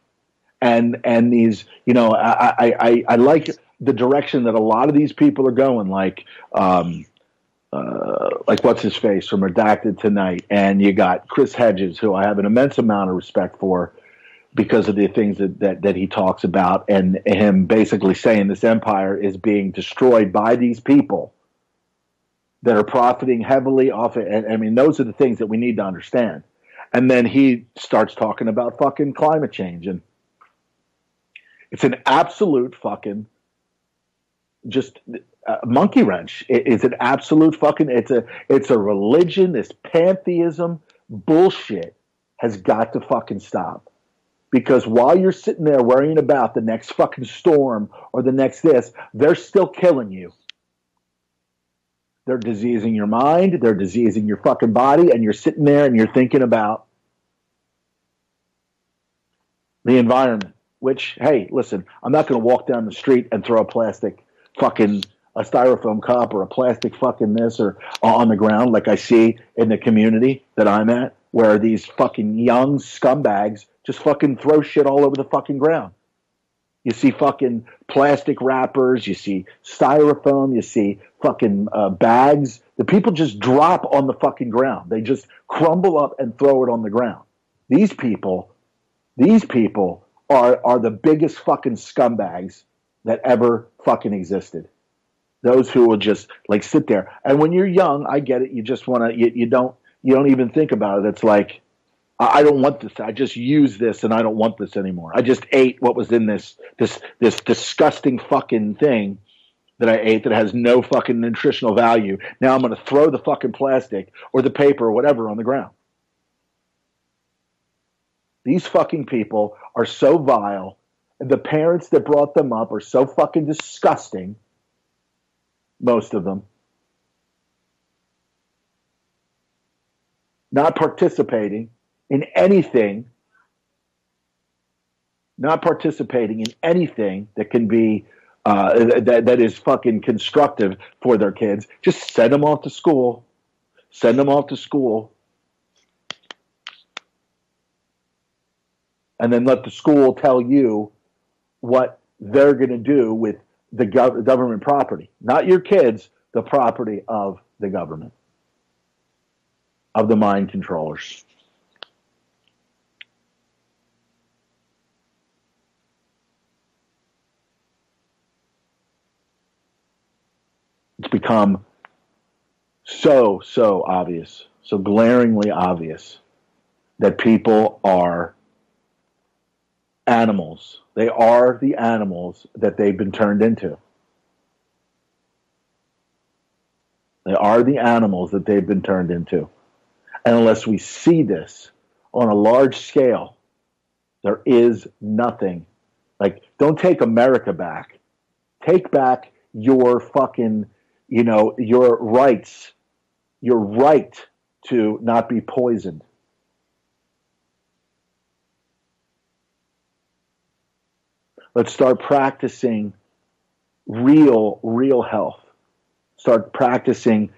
and these, you know, I like the direction that a lot of these people are going, like what's his face from Redacted Tonight, and you got Chris Hedges, who I have an immense amount of respect for because of the things that he talks about, and him basically saying this empire is being destroyed by these people that are profiting heavily off it. And I mean, those are the things that we need to understand. And then he starts talking about fucking climate change, and it's an absolute fucking just monkey wrench. It's an absolute fucking, it's a religion. This pantheism bullshit has got to fucking stop. Because while you're sitting there worrying about the next fucking storm or the next this, they're still killing you. They're diseasing your mind. They're diseasing your fucking body. And you're sitting there and you're thinking about the environment. Which, hey, listen, I'm not going to walk down the street and throw a styrofoam cup or a plastic fucking this or on the ground like I see in the community that I'm at, where these fucking young scumbags just fucking throw shit all over the fucking ground. You see fucking plastic wrappers, you see styrofoam, you see fucking bags. The people just drop on the fucking ground. They just crumble up and throw it on the ground. These people are the biggest fucking scumbags that ever fucking existed. Those who will just like sit there. And when you're young, I get it. You just want to, you don't even think about it. It's like, I don't want this. I just use this and I don't want this anymore. I just ate what was in this disgusting fucking thing that I ate that has no fucking nutritional value. Now I'm going to throw the fucking plastic or the paper or whatever on the ground. These fucking people are so vile. The parents that brought them up are so fucking disgusting. Most of them. Not participating in anything not participating in anything that can be that is fucking constructive for their kids, just send them off to school. Send them off to school. And then let the school tell you what they're going to do with the government property. Not your kids, the property of the government, of the mind controllers. It's become so obvious, so glaringly obvious that people are animals. They are the animals that they've been turned into. They are the animals that they've been turned into. And unless we see this on a large scale, there is nothing. Like, don't take America back. Take back your fucking, your rights, your right to not be poisoned. Let's start practicing real health. Start practicing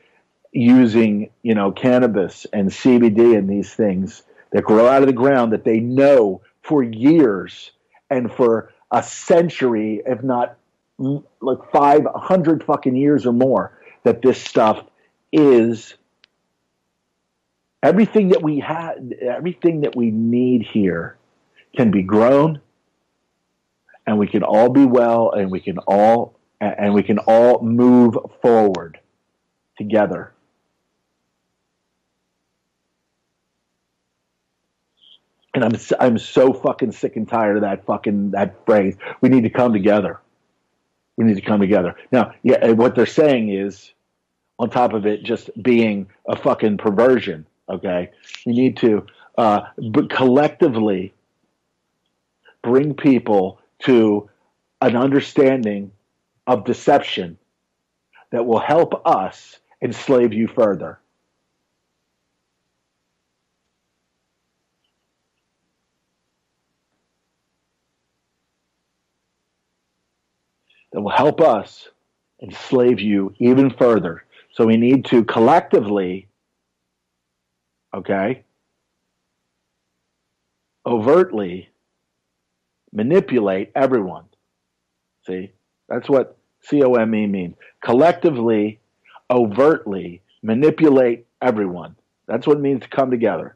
using, cannabis and CBD and these things that grow out of the ground that they know for years and for a century, if not like 500 fucking years or more, that this stuff is everything that we had, everything that we need here can be grown, and we can all be well, and we can all move forward together. And I'm so fucking sick and tired of that phrase. We need to come together. We need to come together. Now, yeah, what they're saying is, on top of it just being a fucking perversion, okay, we need to collectively bring people to an understanding of deception that will help us enslave you further. That will help us enslave you even further. So we need to collectively, okay, overtly manipulate everyone. See, that's what COME means. Collectively, overtly manipulate everyone. That's what it means to come together.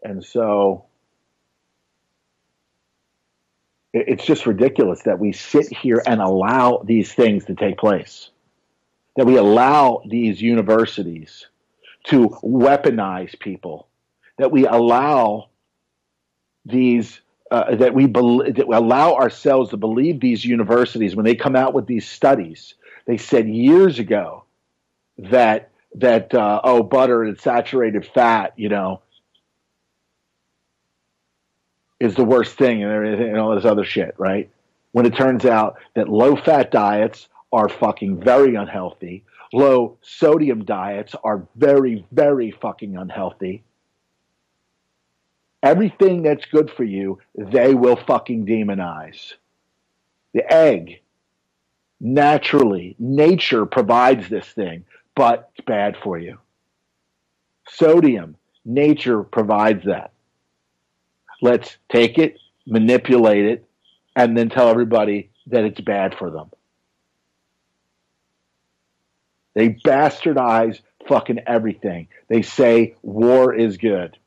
And so it's just ridiculous that we sit here and allow these things to take place. That we allow these universities to weaponize people. That we allow these, that we allow ourselves to believe these universities when they come out with these studies. They said years ago that butter and saturated fat, is the worst thing and all this other shit, right? When it turns out that low-fat diets are fucking very unhealthy, low-sodium diets are very, very fucking unhealthy. Everything that's good for you, they will fucking demonize. The egg, naturally, nature provides this thing, but it's bad for you. Sodium, nature provides that. Let's take it, manipulate it, and then tell everybody that it's bad for them. They bastardize fucking everything. They say war is good.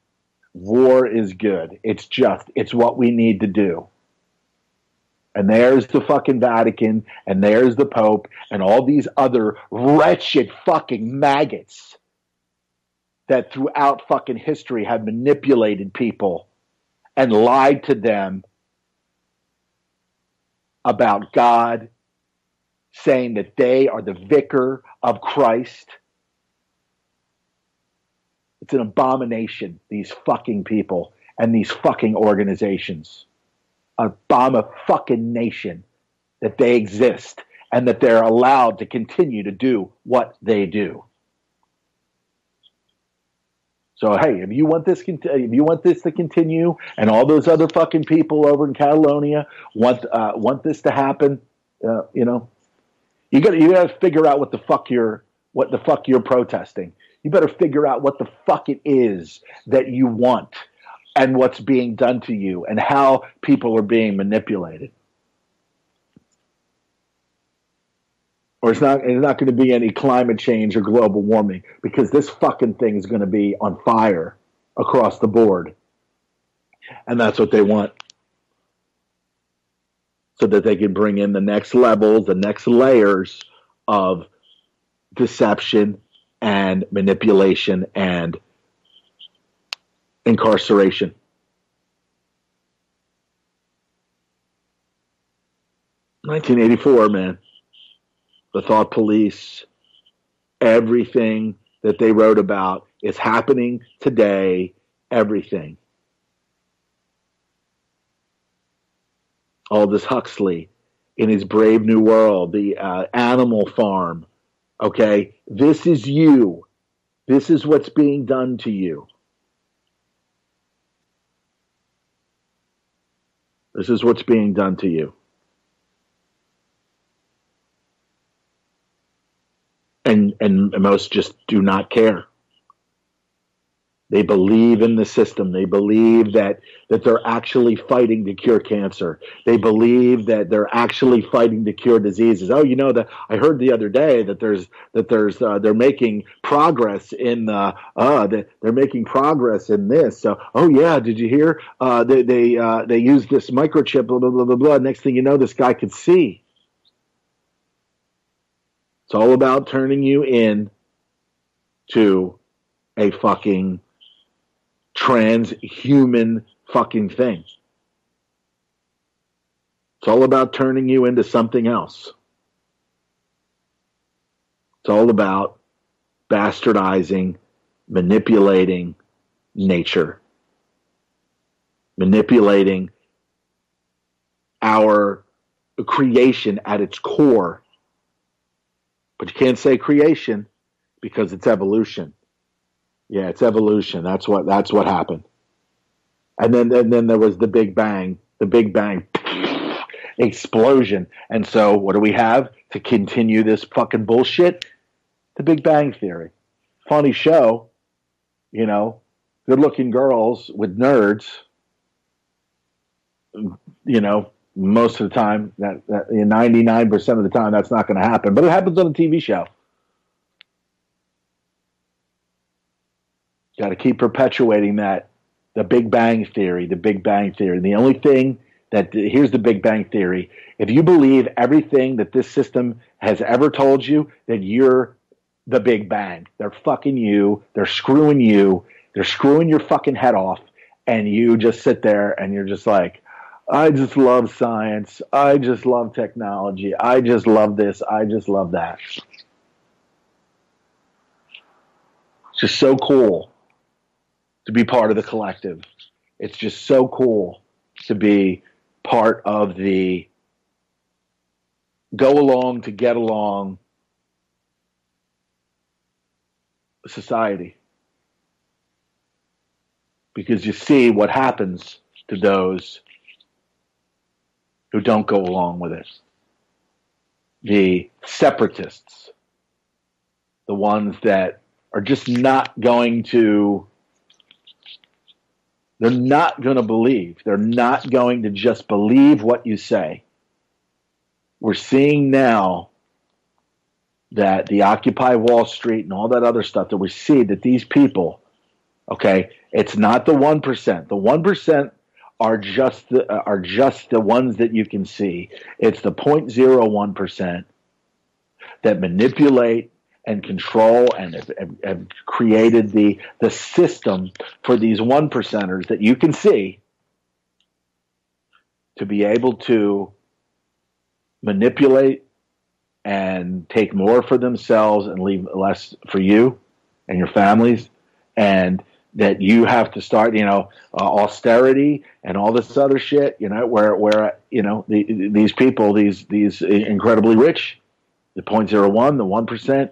War is good. It's what we need to do. And there's the fucking Vatican, and there's the Pope, and all these other wretched fucking maggots that throughout fucking history have manipulated people and lied to them about God, saying that they are the vicar of Christ. It's an abomination, these fucking people and these fucking organizations. Fucking nation that they exist and that they're allowed to continue to do what they do. So hey, if you want this to continue, and all those other fucking people over in Catalonia want this to happen, you know, you got to figure out what the fuck you're protesting. You better figure out what the fuck it is that you want, and what's being done to you, and how people are being manipulated. Or it's not going to be any climate change or global warming, because this fucking thing is going to be on fire across the board. And that's what they want. So that they can bring in the next levels, the next layers of deception and manipulation and incarceration. $1984, man. The thought police, everything that they wrote about is happening today, everything. Aldous Huxley in his Brave New World, the Animal Farm, okay? This is you. This is what's being done to you. This is what's being done to you. And most just do not care. They believe in the system. They believe that they're actually fighting to cure cancer. They believe that they're actually fighting to cure diseases. Oh, you know, that I heard the other day that they're making progress in they're making progress in this. So, oh yeah, did you hear? They use this microchip. Blah blah blah blah blah. Next thing you know, this guy could see. It's all about turning you in to a fucking transhuman fucking thing. It's all about turning you into something else. It's all about bastardizing, manipulating nature, manipulating our creation at its core. But you can't say creation because it's evolution. Yeah, it's evolution. That's what happened. And then there was the Big Bang explosion. And so what do we have to continue this fucking bullshit? The Big Bang Theory. Funny show, you know, good-looking girls with nerds, you know, most of the time, that 99% of the time, that's not going to happen. But it happens on a TV show. Got to keep perpetuating that. The Big Bang Theory, the Big Bang Theory. The only thing here's the Big Bang Theory. If you believe everything that this system has ever told you, then you're the Big Bang. They're fucking you. They're screwing you. They're screwing your fucking head off. And you just sit there and you're just like, I just love science. I just love technology. I just love this. I just love that. It's just so cool to be part of the collective. It's just so cool to be part of the go along to get along society. Because you see what happens to those who don't go along with it. The separatists, the ones that are just not going to, they're not going to believe. They're not going to just believe what you say. We're seeing now that the Occupy Wall Street and all that other stuff, that we see that these people, okay, it's not the 1%. The 1% are just the ones that you can see. It's the 0.01% that manipulate and control and have created the system for these 1%ers that you can see to be able to manipulate and take more for themselves and leave less for you and your families, and that you have to start, you know, austerity and all this other shit, you know, where you know, these people, these incredibly rich, the 0.01, the 1%,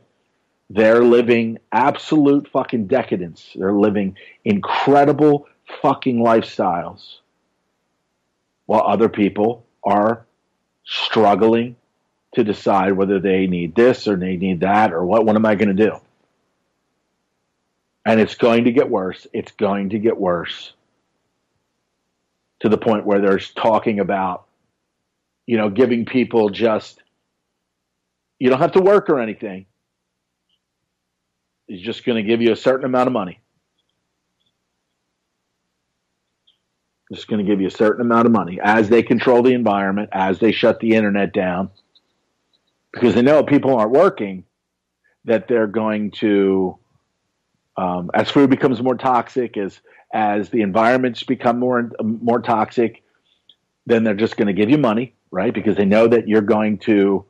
They're living absolute fucking decadence. They're living incredible fucking lifestyles, while other people are struggling to decide whether they need this or they need that, or what am I going to do? And it's going to get worse. It's going to get worse to the point where they're talking about, giving people just, you don't have to work or anything. He's just going to give you a certain amount of money. Just going to give you a certain amount of money as they control the environment, as they shut the internet down, because they know if people aren't working, that they're going to, as food becomes more toxic, as the environments become more toxic, then they're just going to give you money, right? Because they know that you're going to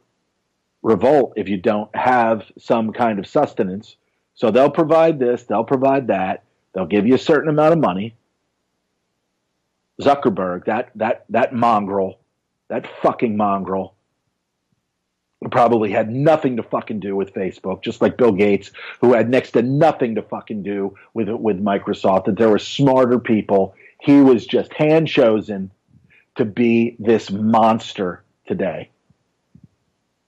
revolt if you don't have some kind of sustenance. So they'll provide this, they'll provide that, they'll give you a certain amount of money. Zuckerberg, that mongrel, that fucking mongrel, probably had nothing to fucking do with Facebook, just like Bill Gates, who had next to nothing to fucking do with Microsoft, that there were smarter people. He was just hand-chosen to be this monster today.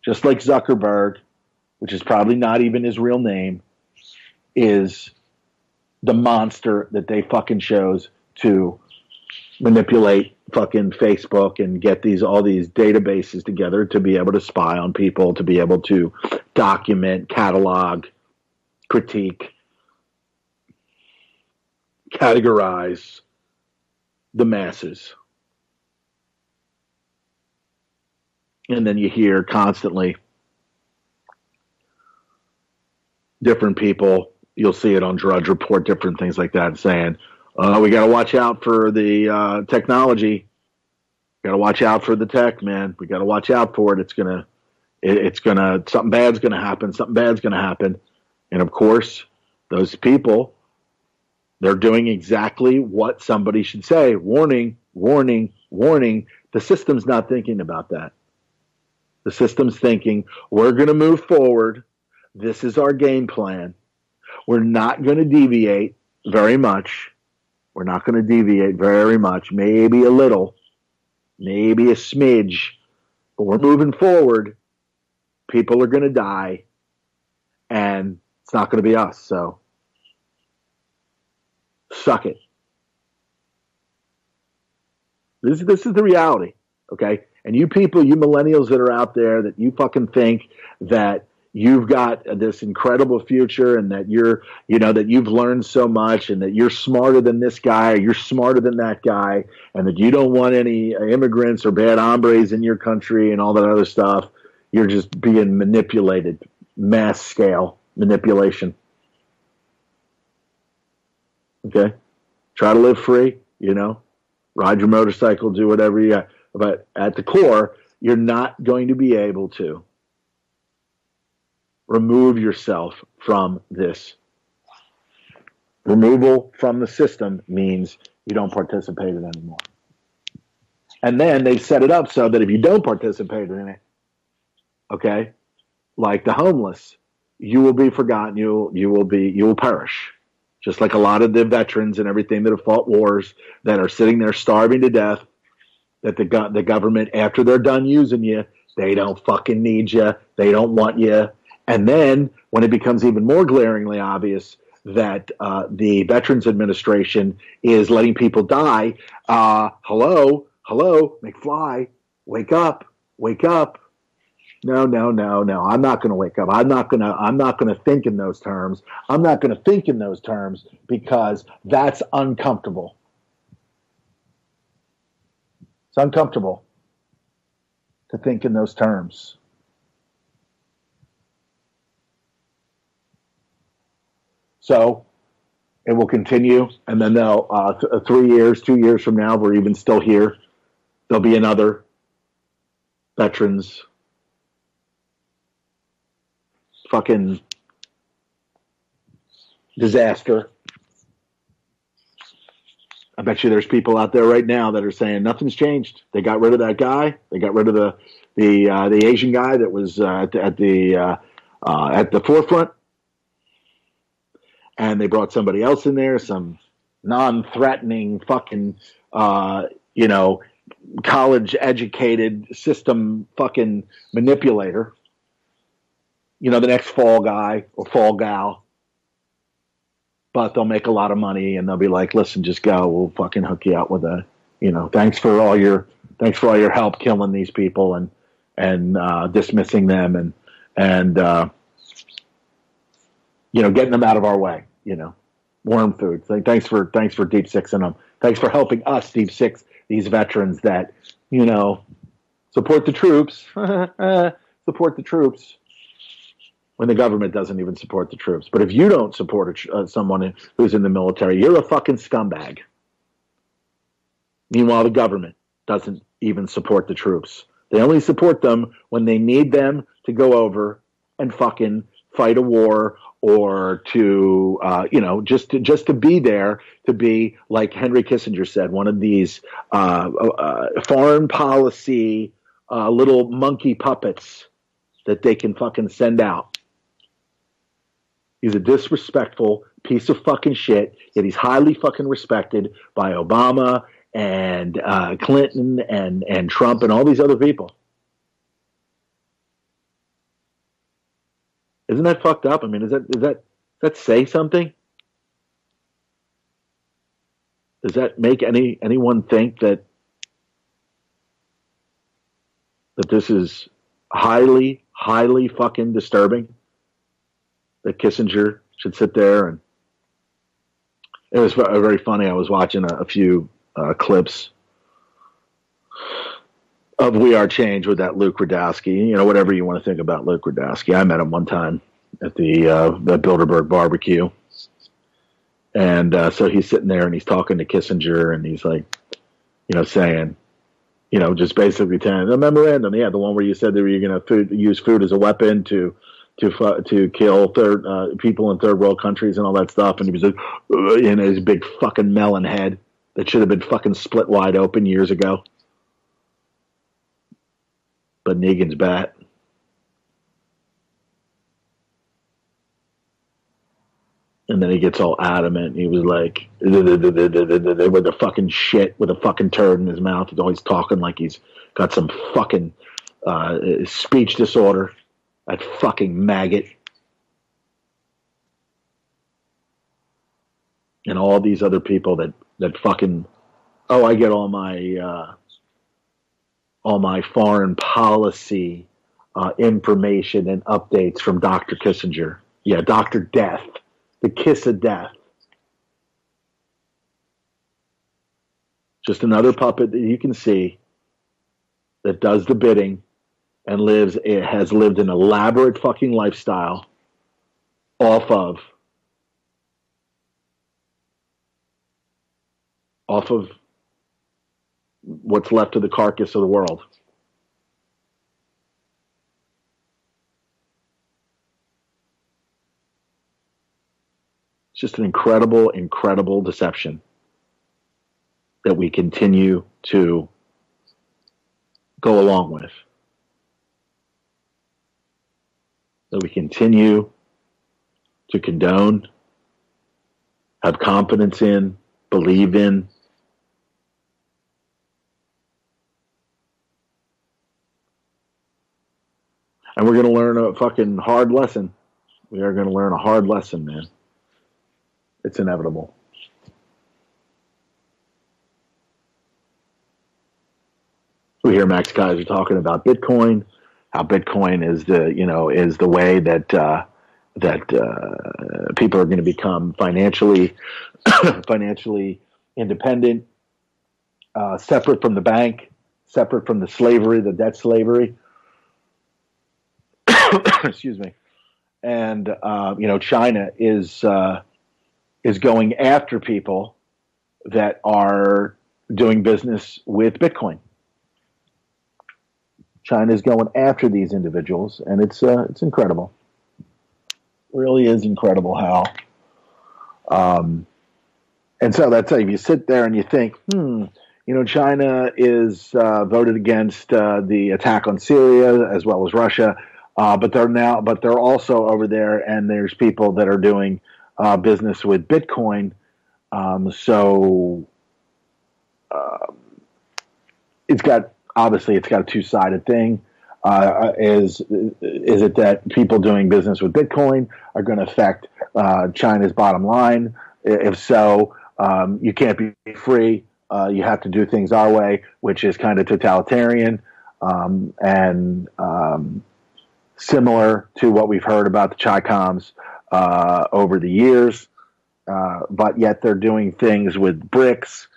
Just like Zuckerberg, which is probably not even his real name, is the monster that they fucking chose to manipulate fucking Facebook and get all these databases together to be able to spy on people, to be able to document, catalog, critique, categorize the masses. And then you hear constantly different people, you'll see it on Drudge Report, different things like that, saying, we got to watch out for the technology. Got to watch out for the tech, man. We got to watch out for it. Something bad's going to happen. Something bad's going to happen. And of course, those people, they're doing exactly what somebody should say. Warning, warning, warning. The system's not thinking about that. The system's thinking, we're going to move forward. This is our game plan. We're not going to deviate very much. We're not going to deviate very much, maybe a little, maybe a smidge, but we're moving forward. People are going to die, and it's not going to be us, so suck it. This is the reality, okay? And you people, you millennials that are out there that you fucking think that you've got this incredible future and that that you've learned so much and that you're smarter than this guy or you're smarter than that guy and that you don't want any immigrants or bad hombres in your country and all that other stuff. You're just being manipulated, mass scale manipulation. Okay? Try to live free, ride your motorcycle, do whatever you got. But at the core, you're not going to be able to remove yourself from this. Removal from the system means you don't participate in it anymore. And then they set it up so that if you don't participate in it, okay, like the homeless, you will be forgotten. You will perish. Just like a lot of the veterans and everything that have fought wars that are sitting there starving to death, that the government, after they're done using you, they don't fucking need you. They don't want you. And then when it becomes even more glaringly obvious that the Veterans Administration is letting people die, hello, McFly, wake up. No. I'm not going to wake up. I'm not going to think in those terms. I'm not going to think in those terms because that's uncomfortable. It's uncomfortable to think in those terms. So it will continue, and then they'll 2 years from now, we're even still here. There'll be another veterans fucking disaster. I bet you there's people out there right now that are saying nothing's changed. They got rid of that guy. They got rid of the Asian guy that was at the forefront. and they brought somebody else in there, some non-threatening fucking, college-educated system fucking manipulator. The next fall guy or fall gal. But they'll make a lot of money, and they'll be like, "Listen, just go. We'll fucking hook you up with thanks for all your help killing these people and dismissing them and getting them out of our way. Worm food. Thanks for deep sixing them. Thanks for helping us deep six these veterans that support the troops. Support the troops." When the government doesn't even support the troops. But if you don't support someone who's in the military, you're a fucking scumbag. Meanwhile, the government doesn't even support the troops. They only support them when they need them to go over and fucking fight a war or to, just to be there, to be, like Henry Kissinger said, one of these foreign policy little monkey puppets that they can fucking send out. He's a disrespectful piece of fucking shit, yet he's highly fucking respected by Obama and Clinton and Trump and all these other people. Isn't that fucked up? I mean, does that say something? Does that make anyone think that this is highly, highly fucking disturbing? That Kissinger should sit there, and it was very funny. I was watching a few clips of We Are Change with that Luke Radowski. Whatever you want to think about Luke Radowski. I met him one time at the Bilderberg barbecue, and so he's sitting there and he's talking to Kissinger, and he's like, saying, just basically telling the memorandum, the one where you said that you were going to use food as a weapon to kill people in third world countries and all that stuff, and he was in his big fucking melon head that should have been fucking split wide open years ago. But Negan's bat. And then he gets all adamant. He was like, with the fucking shit, with a fucking turd in his mouth. He's always talking like he's got some fucking speech disorder. That fucking maggot. And all these other people that fucking, I get all my foreign policy information and updates from Dr. Kissinger. Yeah, Dr. Death. The kiss of death. Just another puppet that you can see that does the bidding and has lived an elaborate fucking lifestyle off of what's left of the carcass of the world. It's just an incredible, incredible deception that we continue to go along with. That we continue to condone, have confidence in, believe in. And we're going to learn a fucking hard lesson. We are going to learn a hard lesson, man. It's inevitable. We hear Max Kaiser talking about Bitcoin, how Bitcoin is the way that people are going to become financially independent, separate from the bank, separate from the slavery, the debt slavery. Excuse me. And China is going after people that are doing business with Bitcoin. China is going after these individuals, and it's incredible. It really is incredible how. And so that's if you sit there and you think, China is voted against the attack on Syria as well as Russia, but they're also over there, and there's people that are doing business with Bitcoin. So it's got a two-sided thing. Is it that people doing business with Bitcoin are going to affect China's bottom line? If so, you can't be free. You have to do things our way, which is kind of totalitarian and similar to what we've heard about the Chi-Coms over the years. But yet they're doing things with BRICS.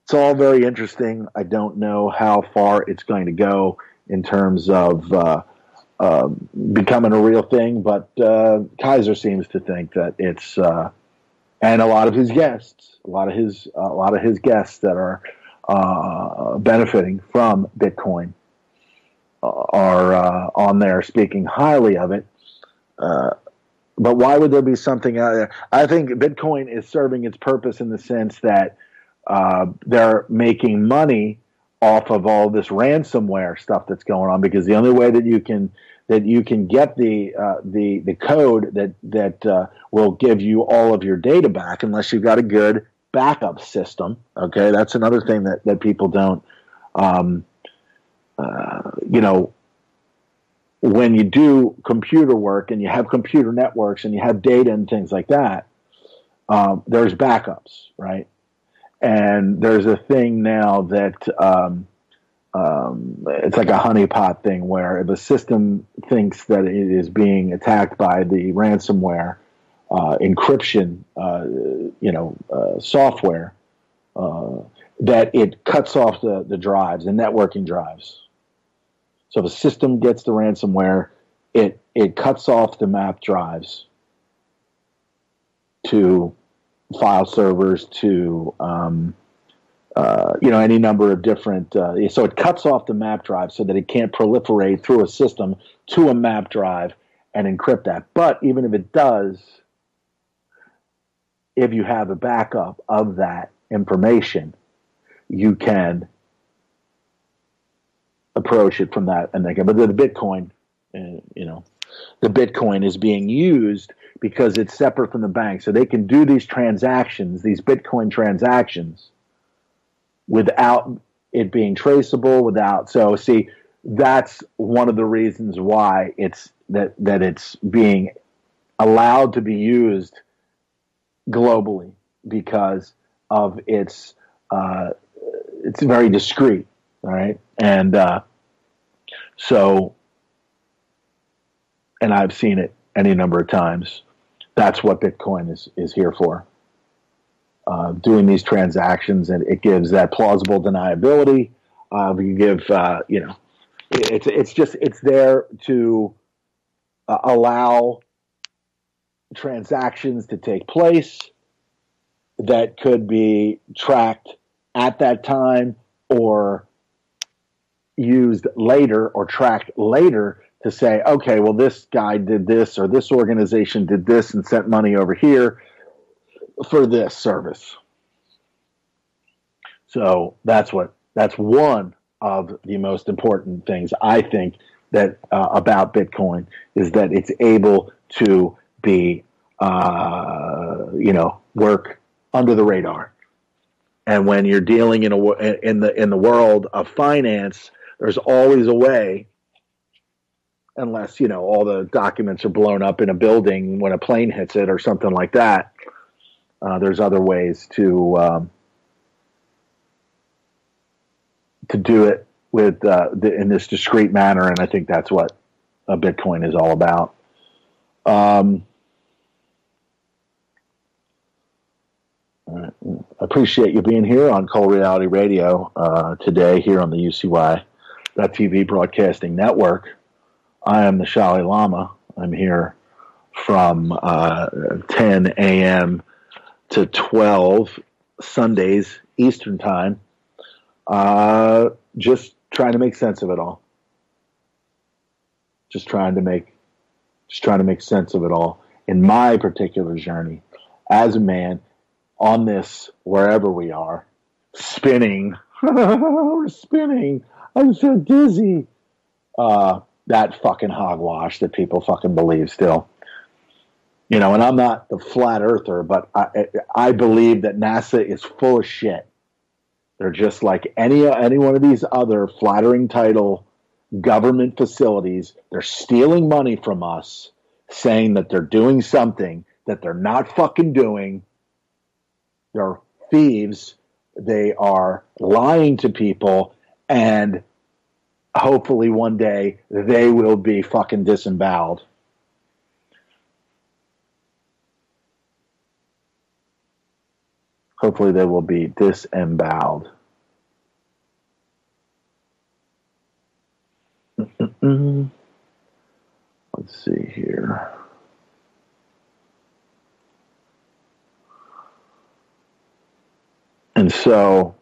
It's all very interesting. I don't know how far it's going to go in terms of becoming a real thing, but Kaiser seems to think that it's, and a lot of his guests that are benefiting from Bitcoin are on there speaking highly of it. But why would there be something out there? I think Bitcoin is serving its purpose in the sense that they're making money off of all this ransomware stuff that's going on, because the only way that you can get the code that will give you all of your data back, unless you've got a good backup system. Okay, that's another thing that people don't. When you do computer work and you have computer networks and you have data and things like that, there's backups, right? And there's a thing now that it's like a honeypot thing, where if a system thinks that it is being attacked by the ransomware encryption, software, that it cuts off the drives, the networking drives. So if a system gets the ransomware, it cuts off the map drives to file servers, to any number of different. So it cuts off the map drive so that it can't proliferate through a system to a map drive and encrypt that. But even if it does, if you have a backup of that information, you can approach it from that. And but the Bitcoin, the Bitcoin is being used because it's separate from the bank, so they can do these transactions, these Bitcoin transactions, without it being traceable. So see, that's one of the reasons why it's that it's being allowed to be used globally, because of it's very discreet. All right. And and I've seen it any number of times. That's what Bitcoin is here for. Doing these transactions, and it gives that plausible deniability. You give, it's there to allow transactions to take place that could be tracked at that time, or used later, or tracked later, to say, okay, well, this guy did this, or this organization did this and sent money over here for this service. So that's one of the most important things, I think, that about Bitcoin, is that it's able to be, work under the radar. And when you're dealing in the world of finance, there's always a way, unless all the documents are blown up in a building when a plane hits it or something like that. There's other ways to do it with in this discrete manner, and I think that's what Bitcoin is all about. I appreciate you being here on Cold Reality Radio today, here on the UCY.TV Broadcasting Network. I am the Shali Lama. I'm here from 10 a.m. to 12 Sundays Eastern Time, just trying to make sense of it all. Just trying to make sense of it all in my particular journey as a man on this, wherever we are, spinning. We're spinning. I'm so dizzy. That fucking hogwash that people fucking believe still. You know, and I'm not the flat earther, but I believe that NASA is full of shit. They're just like any one of these other flattering title government facilities. They're stealing money from us, saying that they're doing something that they're not fucking doing. They're thieves. They are lying to people, and hopefully one day they will be fucking disemboweled. Hopefully they will be disemboweled. Let's see here. And so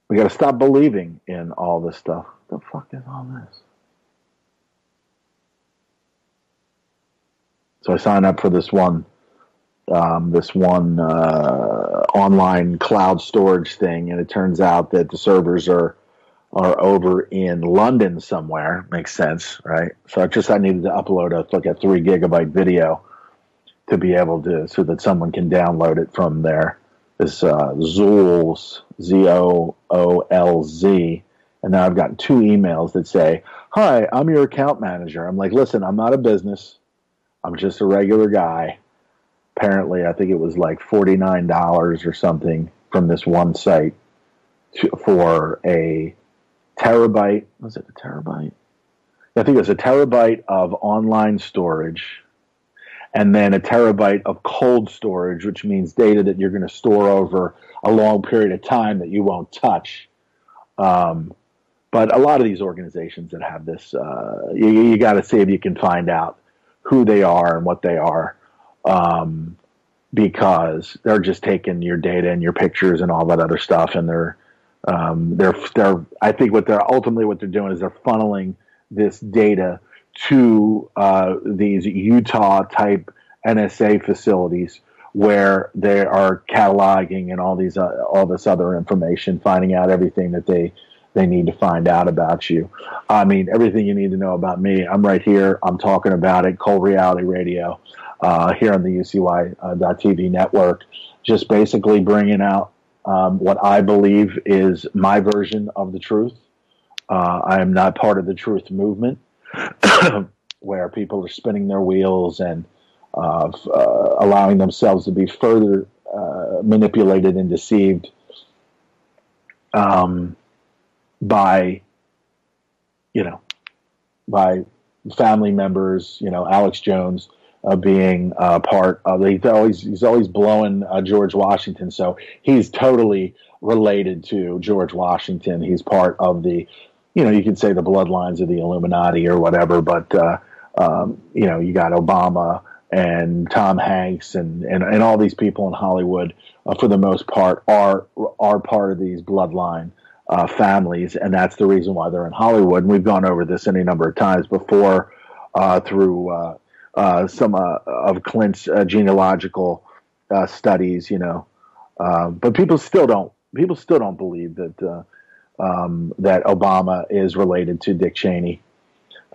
we got to stop believing in all this stuff. What the fuck is all this? So I signed up for this one online cloud storage thing, and it turns out that the servers are over in London somewhere. Makes sense, right? So I needed to upload a 3 gigabyte video to be able to, so that someone can download it from there. This Zoolz, ZOOLZ, and now I've gotten 2 emails that say, "Hi, I'm your account manager." I'm like, listen, I'm not a business. I'm just a regular guy. Apparently, I think it was like $49 or something from this one site for a terabyte. Was it a terabyte? I think it was a terabyte of online storage, and then a terabyte of cold storage, which means data that you're going to store over a long period of time that you won't touch. But a lot of these organizations that have this, you got to see if you can find out who they are and what they are, because they're just taking your data and your pictures and all that other stuff, and they're I think what they're doing is they're funneling this data to these Utah type NSA facilities where they are cataloging and all this other information, finding out everything that they need to find out about you. I mean, everything you need to know about me. I'm right here. I'm talking about it. Cold Reality Radio here on the UCY.TV network, just basically bringing out what I believe is my version of the truth. I am not part of the truth movement where people are spinning their wheels and allowing themselves to be further manipulated and deceived by family members. Alex Jones being part of. He's always blowing George Washington, so he's totally related to George Washington. He's part of the, you could say the bloodlines of the Illuminati or whatever. But you got Obama and Tom Hanks and all these people in Hollywood, for the most part, are part of these bloodline families, and that's the reason why they're in Hollywood. And we've gone over this any number of times before through some of Clint's genealogical studies, but people still don't believe that that Obama is related to Dick Cheney.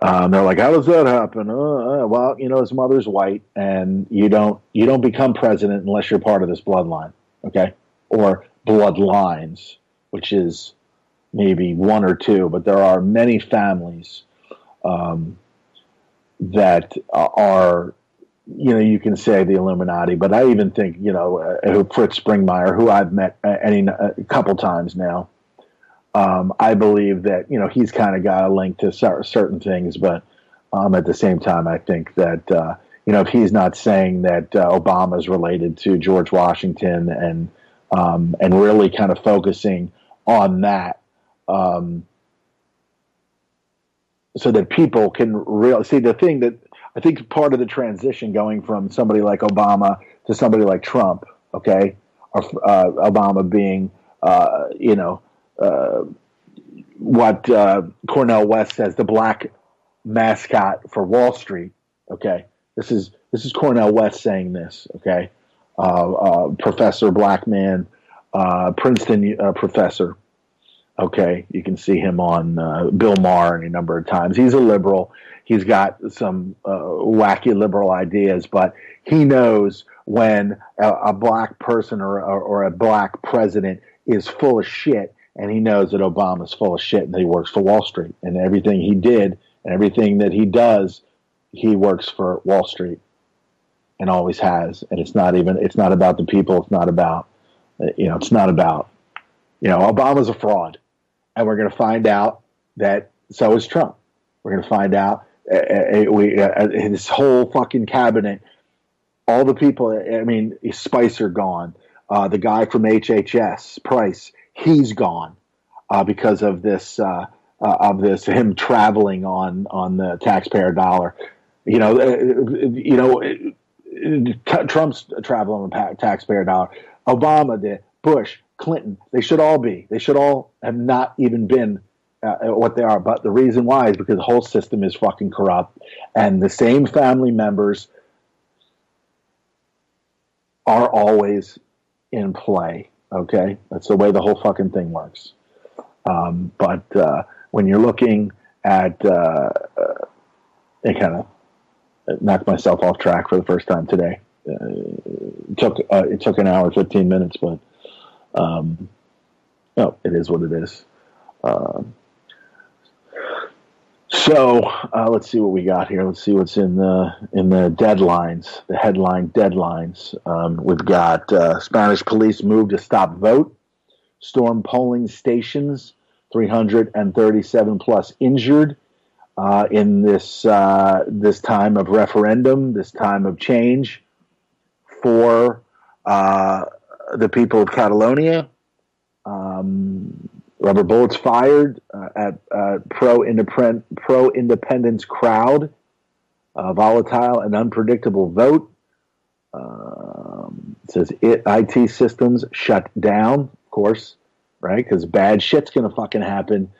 They're like, how does that happen? Well, his mother's white, and you don't become president unless you're part of this bloodline, okay, or bloodlines, which is maybe one or two, but there are many families that are, you can say the Illuminati, but I even think, Fritz Springmeier, who I've met a couple times now, I believe that, he's kind of got a link to certain things, but at the same time, I think that, if he's not saying that Obama is related to George Washington and really kind of focusing on that, so that people can see the thing that I think part of the transition going from somebody like Obama to somebody like Trump, okay, or Obama being, what Cornel West says, the black mascot for Wall Street, okay. This is Cornel West saying this, okay. Professor, black man, Princeton professor. Okay, you can see him on Bill Maher any number of times. He's a liberal. He's got some wacky liberal ideas, but he knows when a black person or a black president is full of shit, and he knows that Obama's full of shit and that he works for Wall Street. And everything he did and everything that he does, he works for Wall Street and always has. And it's not about the people. It's not about, Obama's a fraud. And we're going to find out that so is Trump. We're going to find out his whole fucking cabinet, all the people. I mean, Spicer gone. The guy from HHS, Price, he's gone because of this him traveling on the taxpayer dollar. Trump's traveling on the taxpayer dollar. Obama did. Bush, Clinton, they should all have not even been what they are. But the reason why is because the whole system is fucking corrupt, and the same family members are always in play. Okay, that's the way the whole fucking thing works. But when you're looking at, it kind of knocked myself off track for the first time today. It took an hour, 15 minutes, but it is what it is. So let's see what we got here. Let's see what's in the deadlines, the headline deadlines. We've got Spanish police move to stop vote, storm polling stations, 337 plus injured in this time of referendum, this time of change for the people of Catalonia. Rubber bullets fired at pro-independence crowd. Volatile and unpredictable vote. It says IT systems shut down, of course, right? Because bad shit's going to fucking happen.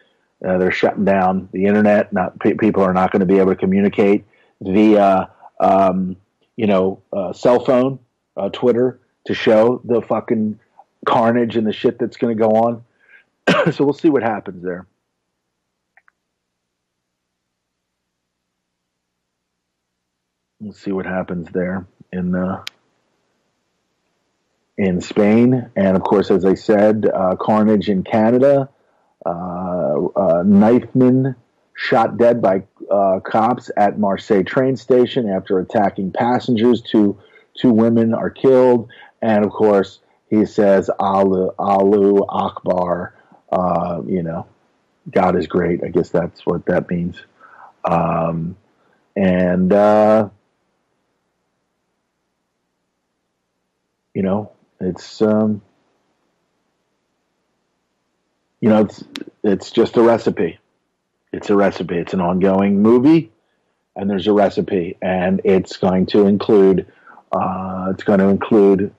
They're shutting down the internet. People are not going to be able to communicate via, cell phone, Twitter, to show the fucking carnage and the shit that's going to go on. So we'll see what happens there. We'll see what happens there in Spain. And of course, as I said, carnage in Canada. Knifeman shot dead by cops at Marseille train station after attacking passengers. Two women are killed. And of course, he says, Allahu Akbar. God is great. I guess that's what that means. It's just a recipe. It's a recipe. It's an ongoing movie, and there's a recipe, and it's going to include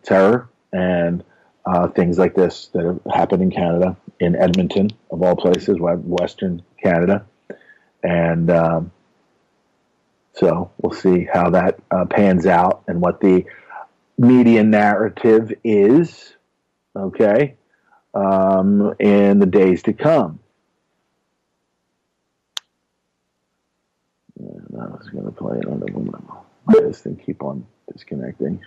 terror and things like this that have happened in Canada, in Edmonton, of all places, Western Canada. And so we'll see how that pans out and what the media narrative is, okay, in the days to come. And I was going to play it on this thing keep on disconnecting.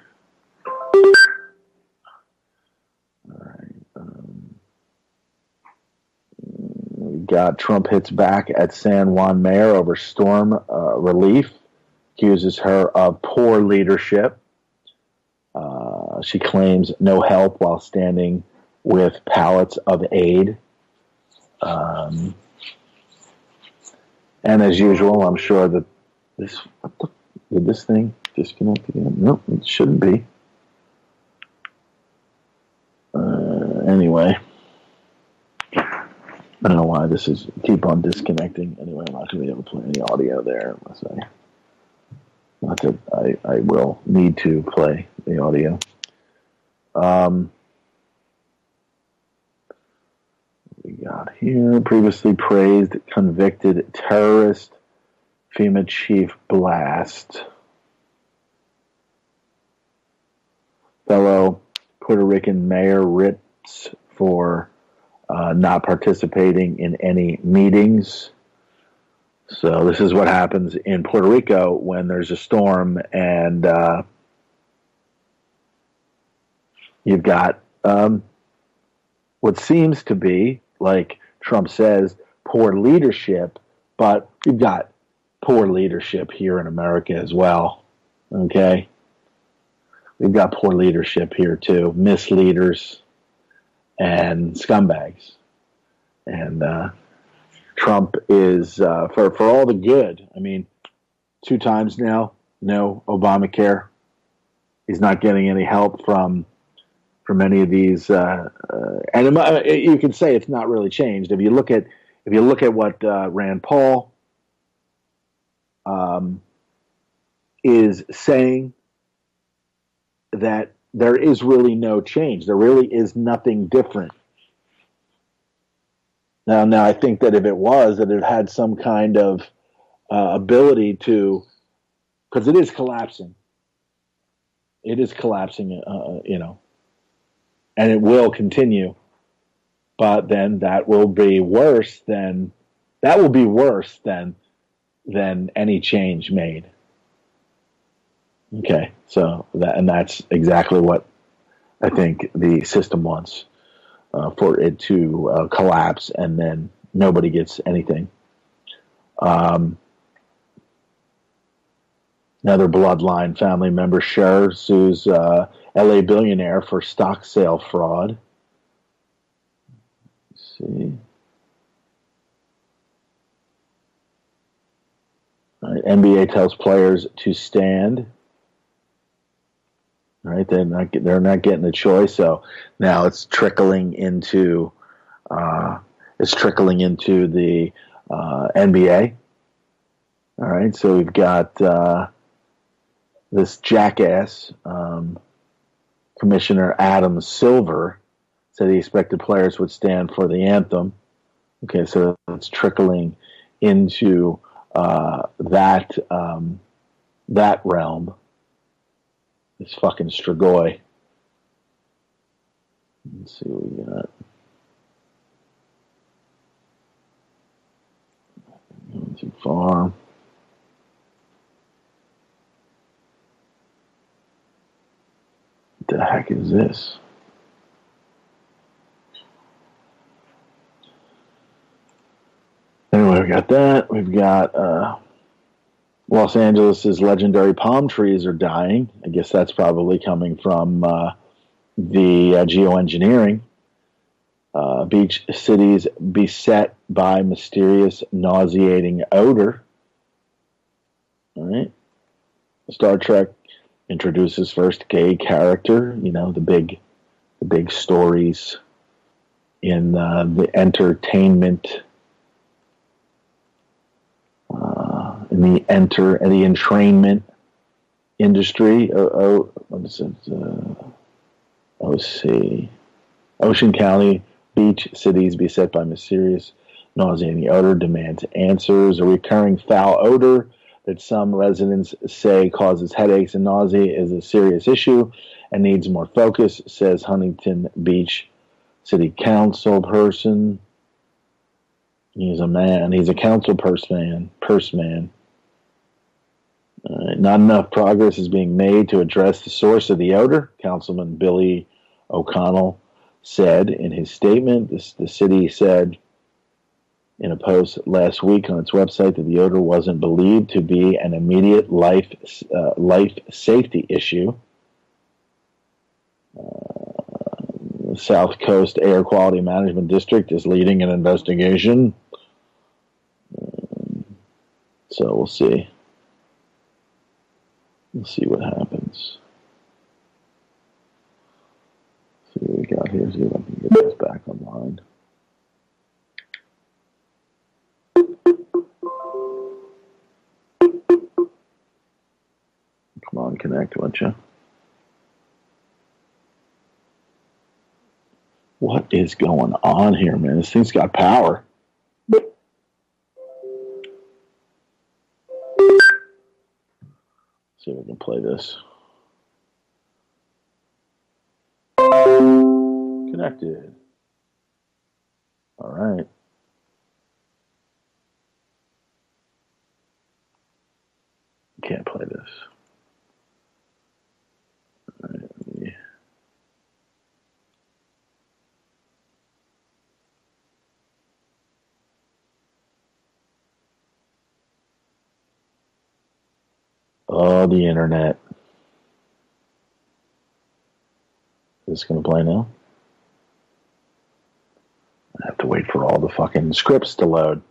All right. We got Trump hits back at San Juan mayor over storm relief, accuses her of poor leadership. She claims no help while standing with pallets of aid. And as usual, I'm sure that did this thing disconnect again? Nope, it shouldn't be. Anyway, I don't know why this is keep on disconnecting. Anyway, I'm not going to be able to play any audio there unless I will need to play the audio. We got here previously praised convicted terrorist FEMA chief blast. Fellow Puerto Rican mayor writs for not participating in any meetings. So this is what happens in Puerto Rico when there's a storm and you've got what seems to be, like Trump says, poor leadership, but you've got poor leadership here in America as well. Okay? We've got poor leadership here too, misleaders and scumbags. And Trump is, for all the good, I mean, 2 times now, no Obamacare. He's not getting any help from any of these, and you can say it's not really changed. If you look at what Rand Paul is saying, that there is really no change. There really is nothing different. Now, I think that if it was, that it had some kind of ability to, because it is collapsing. It is collapsing, and it will continue. But then that will be worse than any change made. Okay, so that's exactly what I think the system wants, for it to collapse, and then nobody gets anything. Another bloodline family member, Cher, sues LA billionaire for stock sale fraud. Let's see. All right, NBA tells players to stand. Right, they're not getting a choice, so now it's trickling into the NBA. All right, so we've got this jackass Commissioner Adam Silver said he expected players would stand for the anthem. Okay, so it's trickling into that realm. This fucking Strigoi. Let's see what we got. Going too far. What the heck is this? Anyway, we got that. We've got Los Angeles' legendary palm trees are dying. I guess that's probably coming from the geoengineering. Beach cities beset by mysterious, nauseating odor. All right. Star Trek introduces first gay character. You know, the big stories in the entertainment. In the entrainment industry. What is it? OC. Ocean County beach cities beset by mysterious nauseating odor demands answers. A recurring foul odor that some residents say causes headaches and nausea is a serious issue and needs more focus, says Huntington Beach City Council person. He's a man. He's a council purse man. Not enough progress is being made to address the source of the odor, Councilman Billy O'Connell said in his statement. The city said in a post last week on its website that the odor wasn't believed to be an immediate life safety issue. The South Coast Air Quality Management District is leading an investigation. So we'll see. We'll see what happens. See what we got here. See if I can get this back online. Come on, connect, won't you? What is going on here, man? This thing's got power. See if we can play this. Connected. Oh, the internet. Is this going to play now? I have to wait for all the fucking scripts to load.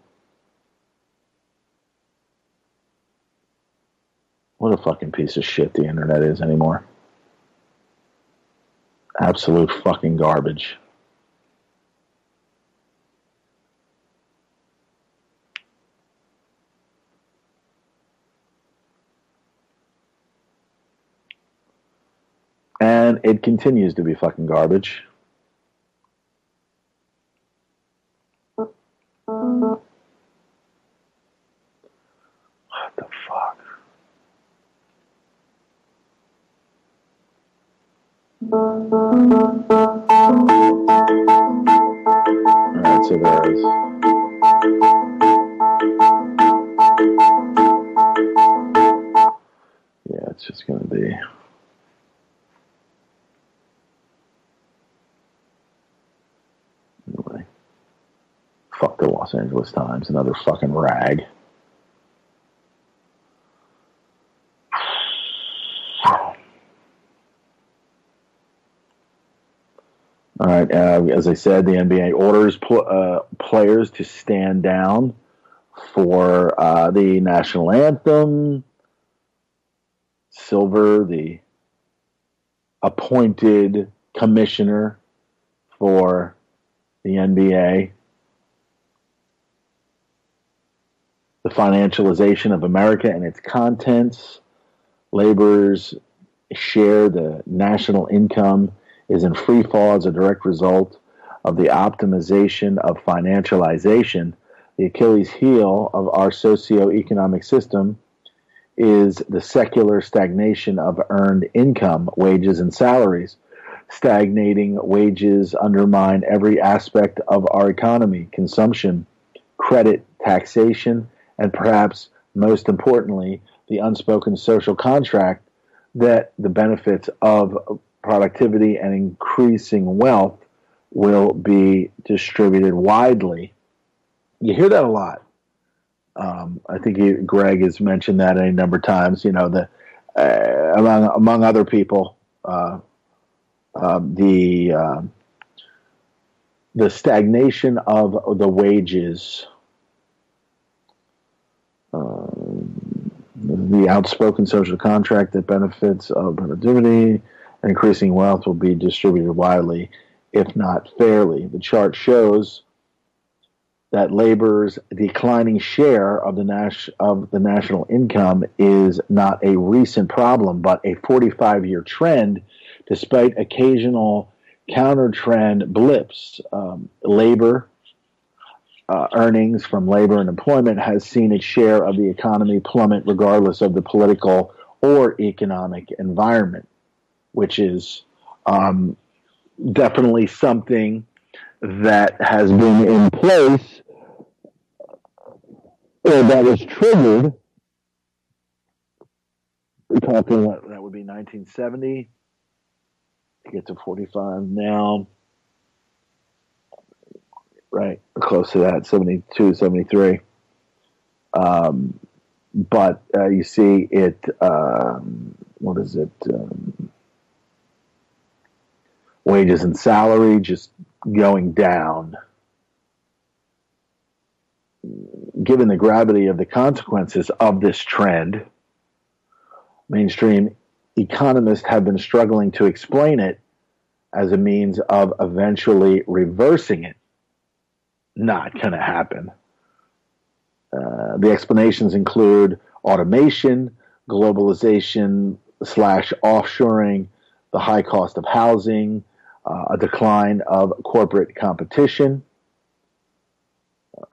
What a fucking piece of shit the internet is anymore. Absolute fucking garbage. And it continues to be fucking garbage. What the fuck? Alright, so there is. Yeah, it's just going to be. Anyway. Fuck the Los Angeles Times, another fucking rag. All right, as I said, the NBA orders players to stand down for the national anthem. Silver, the appointed commissioner for the NBA. The financialization of America and its contents. Laborers share the national income is in free fall as a direct result of the optimization of financialization. The Achilles heel of our socioeconomic system is the secular stagnation of earned income, wages, and salaries. Stagnating wages undermine every aspect of our economy: consumption, credit, taxation, and perhaps most importantly, the unspoken social contract that the benefits of productivity and increasing wealth will be distributed widely. You hear that a lot. I think Greg has mentioned that a number of times. You know, among other people, the stagnation of the wages, the outspoken social contract that benefits of productivity and increasing wealth will be distributed widely, if not fairly. The chart shows that labor's declining share of the national income is not a recent problem, but a 45-year trend, despite occasional counter-trend blips. Labor earnings from labor and employment has seen its share of the economy plummet regardless of the political or economic environment, which is definitely something that has been in place or that was triggered. We're talking about, that would be 1970 to get to 45 now, right? Close to that, 72, 73. But you see it, what is it? Wages and salary just going down. Given the gravity of the consequences of this trend, mainstream economists have been struggling to explain it as a means of eventually reversing it. Not going to happen. The explanations include automation, globalization / offshoring, the high cost of housing, a decline of corporate competition,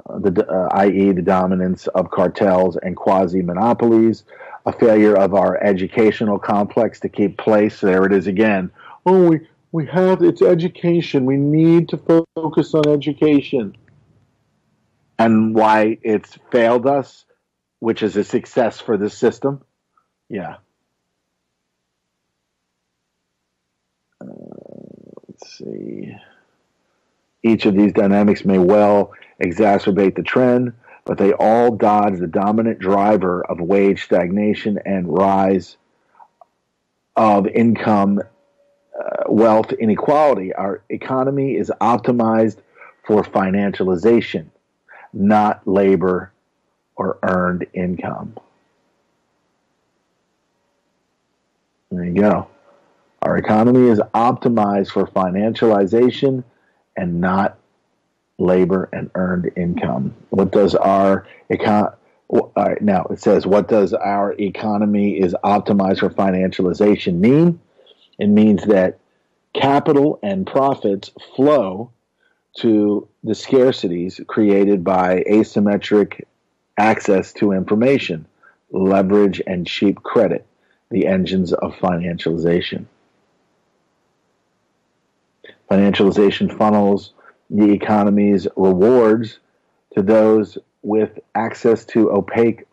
i.e. the dominance of cartels and quasi-monopolies, a failure of our educational complex to keep pace. There it is again. Oh, we have, it's education. We need to focus on education. And why it's failed us, which is a success for the system. Yeah. Let's see. Each of these dynamics may well exacerbate the trend. but they all dodge the dominant driver of wage stagnation and rise of income, wealth inequality. Our economy is optimized for financialization, not labor or earned income. There you go. Our economy is optimized for financialization and not labor and earned income. What does our now it says, what does our economy is optimized for financialization mean? It means that capital and profits flow to the scarcities created by asymmetric access to information, leverage, and cheap credit, the engines of financialization. Financialization funnels the economy's rewards to those with access to opaque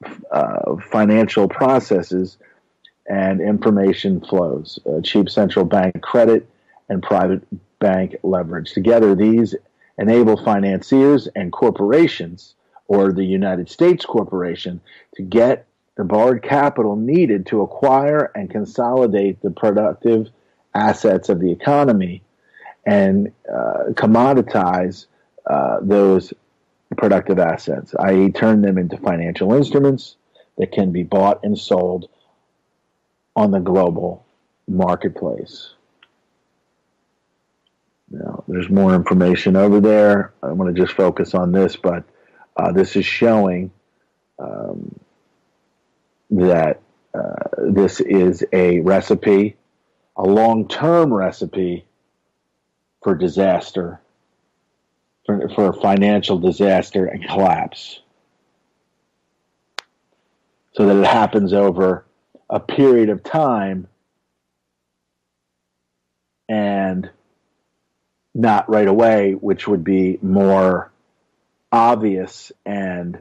financial processes and information flows, cheap central bank credit and private bank leverage. Together, these enable financiers and corporations, or the United States corporation, to get the borrowed capital needed to acquire and consolidate the productive assets of the economy and commoditize those productive assets, i.e. turn them into financial instruments that can be bought and sold on the global marketplace. Now, there's more information over there. I want to just focus on this, but this is showing that this is a recipe, a long-term recipe for disaster, for financial disaster and collapse. So that it happens over a period of time and not right away, which would be more obvious and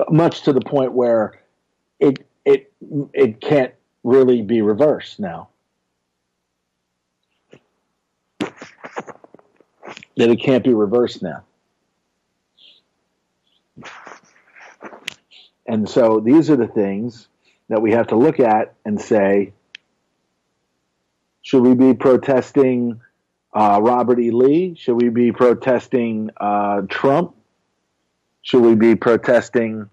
much to the point where it can't really be reversed now. That it can't be reversed now. And so these are the things that we have to look at and say, should we be protesting Robert E. Lee? Should we be protesting Trump? Should we be protesting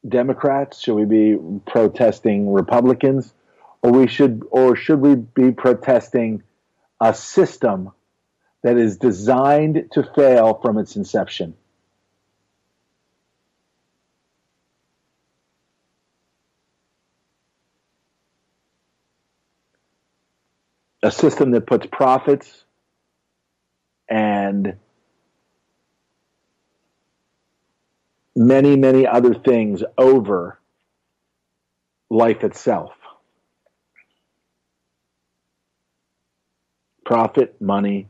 Democrats? Should we be protesting Republicans? Or should we be protesting a system that is designed to fail from its inception? A system that puts profits and many, many other things over life itself. Profit, money,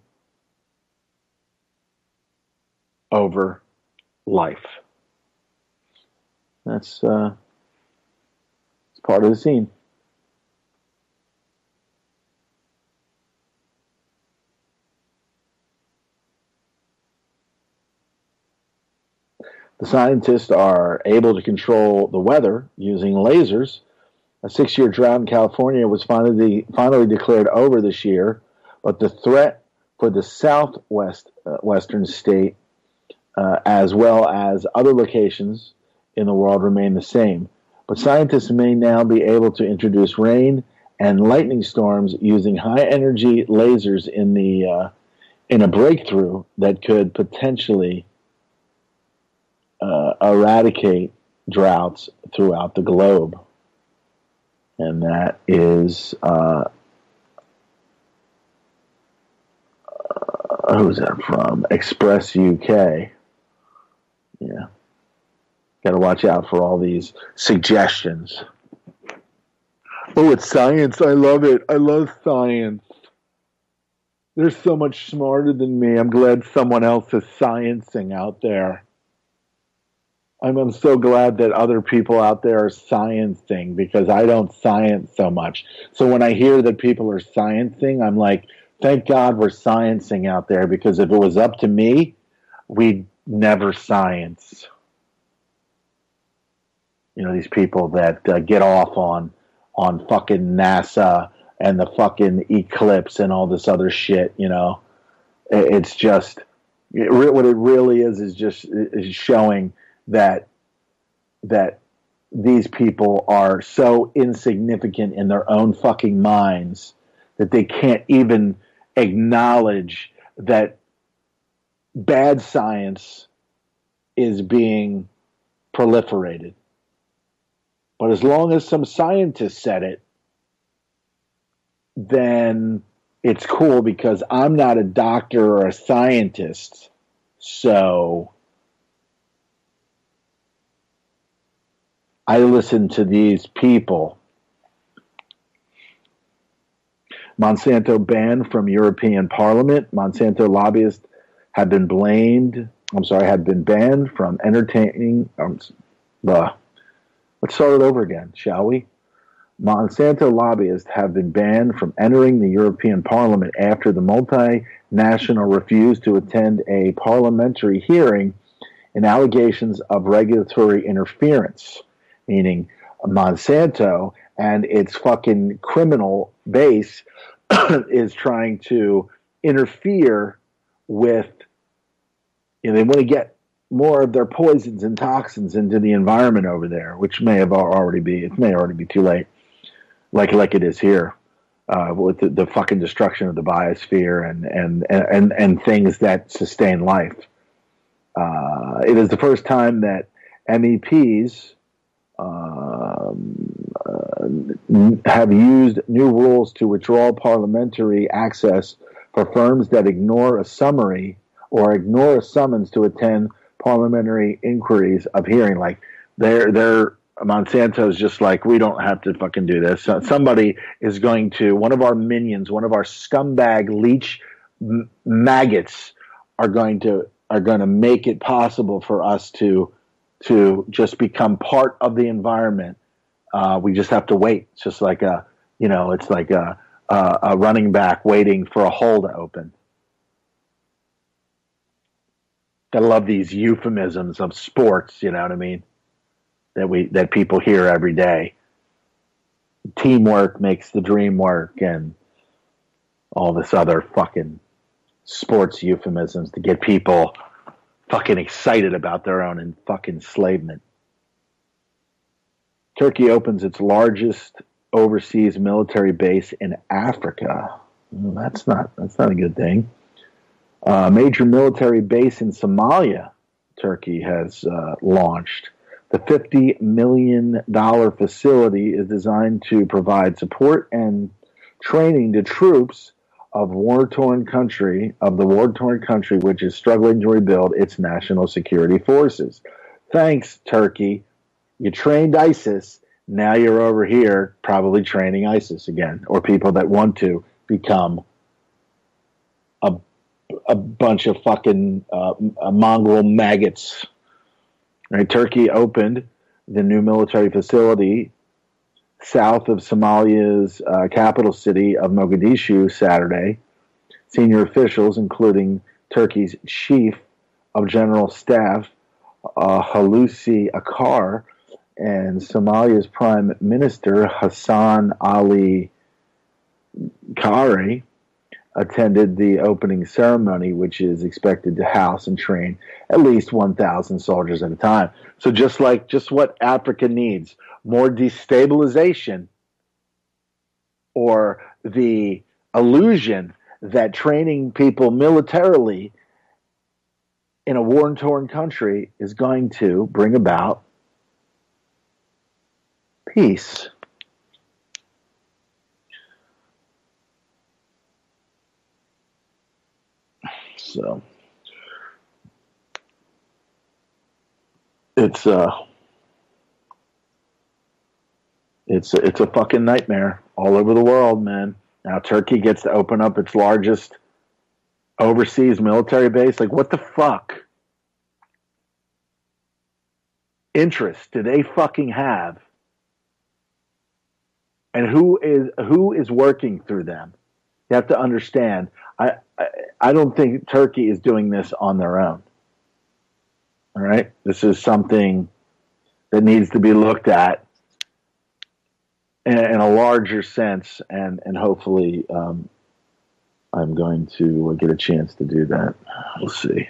over life. That's part of the scene. The scientists are able to control the weather using lasers. A 6-year drought in California was finally declared over this year, but the threat for the western state, as well as other locations in the world, remain the same. But scientists may now be able to introduce rain and lightning storms using high-energy lasers in a breakthrough that could potentially eradicate droughts throughout the globe. And that is, who's that from? Express UK. Yeah. Got to watch out for all these suggestions. Oh, it's science. I love it. I love science. They're so much smarter than me. I'm glad someone else is sciencing out there. I'm so glad that other people out there are sciencing, because I don't science so much. So when I hear that people are sciencing, I'm like, Thank God we're sciencing out there, because if it was up to me, we'd never science. You know, these people that get off on fucking NASA and the fucking eclipse and all this other shit, you know. It's just, what it really is just is showing that these people are so insignificant in their own fucking minds that they can't even acknowledge that bad science is being proliferated. But as long as some scientist said it, then it's cool, because I'm not a doctor or a scientist. So I listen to these people. Monsanto banned from European Parliament. Monsanto lobbyists have been banned from entertaining. Let's start it over again, shall we? Monsanto lobbyists have been banned from entering the European Parliament after the multinational refused to attend a parliamentary hearing in allegations of regulatory interference, meaning Monsanto and its fucking criminal base is trying to interfere with, they want to get more of their poisons and toxins into the environment over there, which may already be too late, like it is here, with the fucking destruction of the biosphere and things that sustain life. It is the first time that MEPs have used new rules to withdraw parliamentary access for firms that ignore a summary or ignore a summons to attend parliamentary inquiries of hearing. Like they're Monsanto's just like, we don't have to fucking do this. Somebody is going to, one of our minions, one of our scumbag leech maggots are going to make it possible for us to just become part of the environment. We just have to wait. It's just like it's like a running back waiting for a hole to open. Gotta love these euphemisms of sports, you know what I mean? That people hear every day. Teamwork makes the dream work, and all this other fucking sports euphemisms to get people fucking excited about their own fucking enslavement. Turkey opens its largest overseas military base in Africa. That's not a good thing. Major military base in Somalia, Turkey has launched. The $50 million facility is designed to provide support and training to troops of the war-torn country, which is struggling to rebuild its national security forces. Thanks, Turkey. You trained ISIS. Now you're over here probably training ISIS again, or people that want to become a bunch of fucking mongrel maggots. Right? Turkey opened the new military facility south of Somalia's capital city of Mogadishu Saturday. Senior officials, including Turkey's chief of general staff, Hulusi Akar, and Somalia's prime minister, Hassan Ali Khare, attended the opening ceremony, which is expected to house and train at least 1,000 soldiers at a time. So just what Africa needs, more destabilization, or the illusion that training people militarily in a war-torn country is going to bring about peace. So it's a fucking nightmare all over the world, man. Now Turkey gets to open up its largest overseas military base. Like, what the fuck interest do they fucking have? And who is working through them? You have to understand. I don't think Turkey is doing this on their own. All right, this is something that needs to be looked at in a larger sense, and hopefully I'm going to get a chance to do that. We'll see.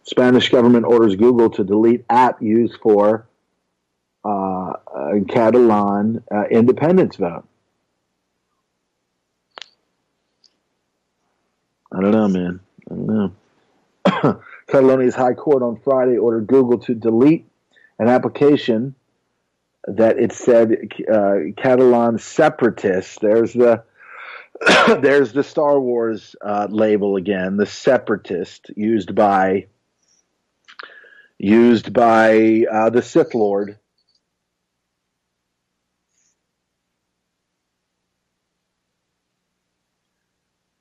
Spanish government orders Google to delete app used for Catalan independence vote. I don't know, man. I don't know. Catalonia's High Court on Friday ordered Google to delete an application that it said Catalan separatists. There's the there's the Star Wars label again. The separatist used by the Sith Lord.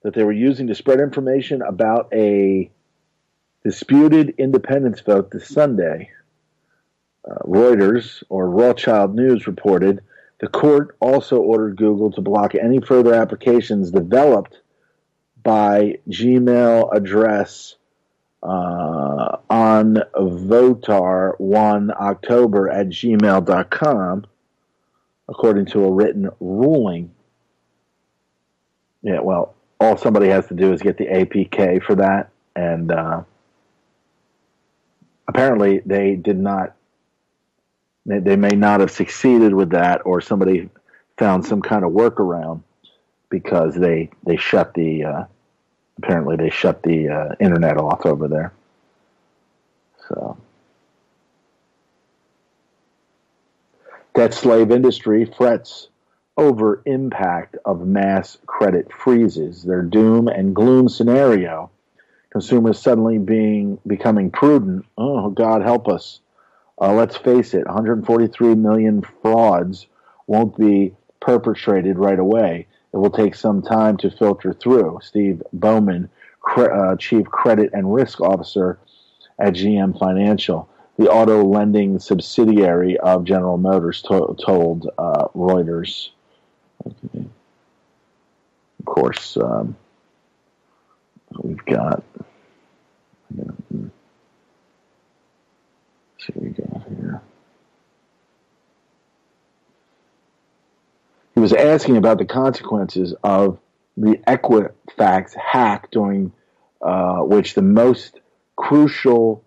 That they were using to spread information about a disputed independence vote this Sunday. Reuters, or Rothschild News, reported the court also ordered Google to block any further applications developed by Gmail address on votar1october@gmail.com, according to a written ruling. Yeah, well, all somebody has to do is get the APK for that, and apparently they did not. They may not have succeeded with that, or somebody found some kind of workaround because they shut the apparently they shut the internet off over there. So, debt slave industry frets over impact of mass credit freezes. Their doom and gloom scenario: consumers suddenly becoming prudent. Oh, God help us. Let's face it, 143 million frauds won't be perpetrated right away. It will take some time to filter through. Steve Bowman, Chief Credit and Risk Officer at GM Financial, the auto lending subsidiary of General Motors, told Reuters. Okay. Of course, we've got... See what we got here. He was asking about the consequences of the Equifax hack, during which the most crucial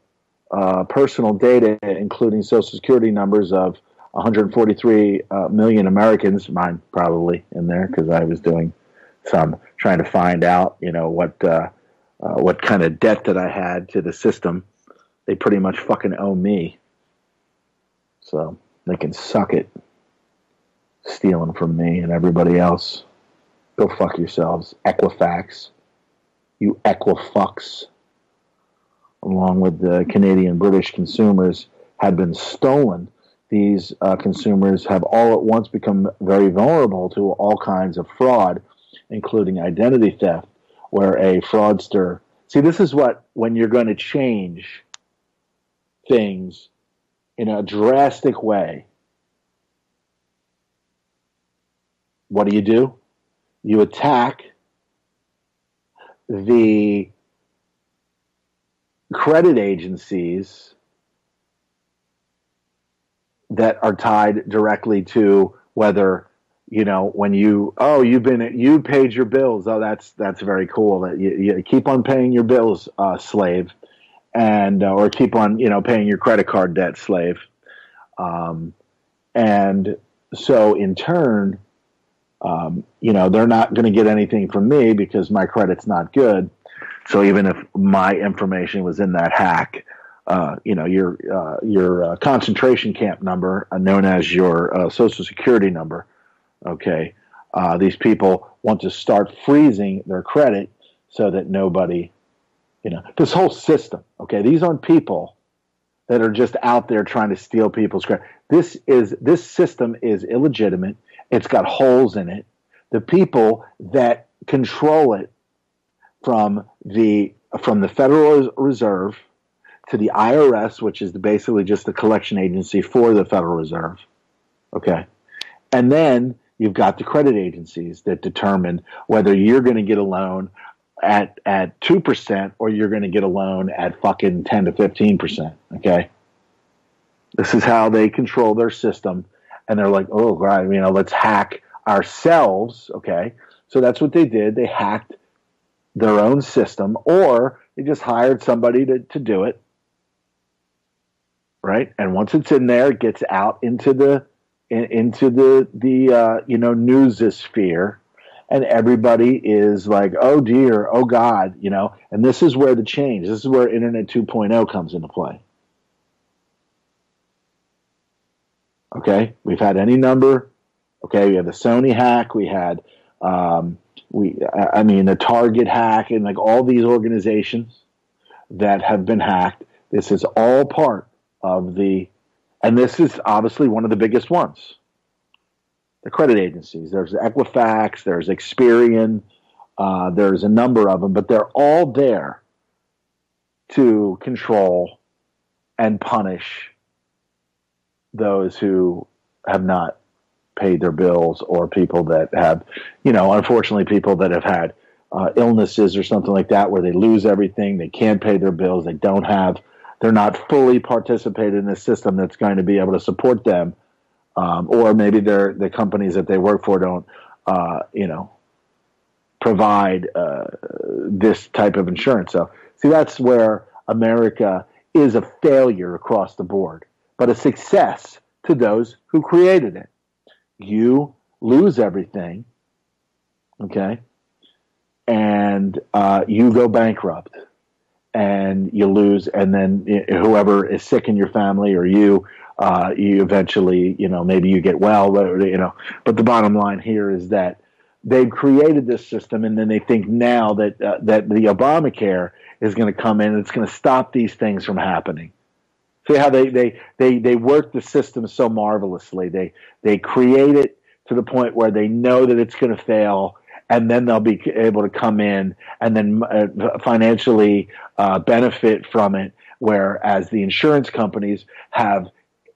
personal data, including Social Security numbers of 143 million Americans, mine probably in there because I was doing some trying to find out, what kind of debt that I had to the system. They pretty much fucking owe me. So they can suck it. Stealing from me and everybody else. Go fuck yourselves. Equifax. You equifucks. Along with the Canadian British consumers had been stolen. These consumers have all at once become very vulnerable to all kinds of fraud, including identity theft, where a fraudster... See, this is when you're going to change things in a drastic way. What do? You attack the credit agencies that are tied directly to whether, when you paid your bills. Oh, that's very cool. That you keep on paying your bills, slave. And or keep on, paying your credit card debt, slave. And so in turn, they're not going to get anything from me because my credit's not good. So even if my information was in that hack, your concentration camp number, known as your Social Security number, okay, these people want to start freezing their credit so that nobody... this whole system, okay, these aren't people that are just out there trying to steal people's credit. This system is illegitimate. It's got holes in it. The people that control it, from the Federal Reserve to the IRS, which is basically just the collection agency for the Federal Reserve, okay, and then you've got the credit agencies that determine whether you're going to get a loan at 2% or you're going to get a loan at fucking 10 to 15%. Okay. This is how they control their system. And they're like, oh, God, let's hack ourselves. Okay. So that's what they did. They hacked their own system, or they just hired somebody to do it. Right. And once it's in there, it gets out into the newsosphere, and everybody is like, oh dear, oh God, and this is where the change, this is where Internet 2.0 comes into play. Okay. We've had any number. Okay. We had the Sony hack. We had, the Target hack, and like all these organizations that have been hacked. This is all part of and this is obviously one of the biggest ones. The credit agencies. There's Equifax, there's Experian, there's a number of them, but they're all there to control and punish those who have not paid their bills, or people that have, unfortunately, people that have had illnesses or something like that, where they lose everything, they can't pay their bills, they're not fully participated in a system that's going to be able to support them, or maybe the companies that they work for don't, provide this type of insurance. So, see, that's where America is a failure across the board, but a success to those who created it. You lose everything, okay, and you go bankrupt, and you lose, and then whoever is sick in your family, or you eventually, maybe you get well, but the bottom line here is that they've created this system, and then they think now that that the Obamacare is going to come in and it's going to stop these things from happening. See how they work the system so marvelously. They create it to the point where they know that it's going to fail, and then they'll be able to come in and then financially benefit from it, whereas the insurance companies have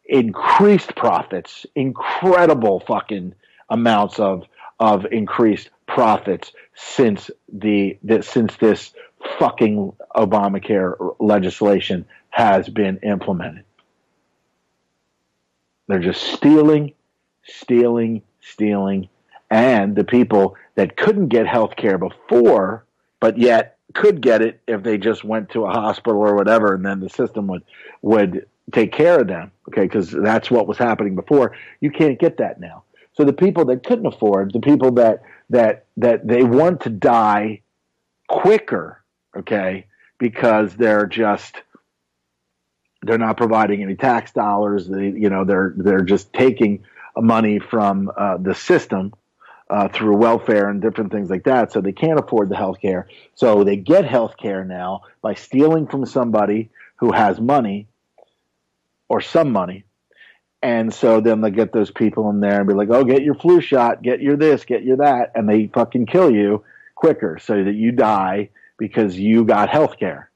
increased profits, incredible fucking amounts of increased profits since this fucking Obamacare legislation has been implemented. They're just stealing, and the people that couldn't get health care before, but yet could get it if they just went to a hospital or whatever, and then the system would take care of them, okay, because that's what was happening before. You can't get that now. So the people that couldn't afford, the people that they want to die quicker, okay, because they're not providing any tax dollars. They're just taking money from the system through welfare and different things like that. So they can't afford the health care. So they get health care now by stealing from somebody who has money or some money. And so then they get those people in there and be like, oh, get your flu shot, get your this, get your that. And they fucking kill you quicker so that you die because you got health care.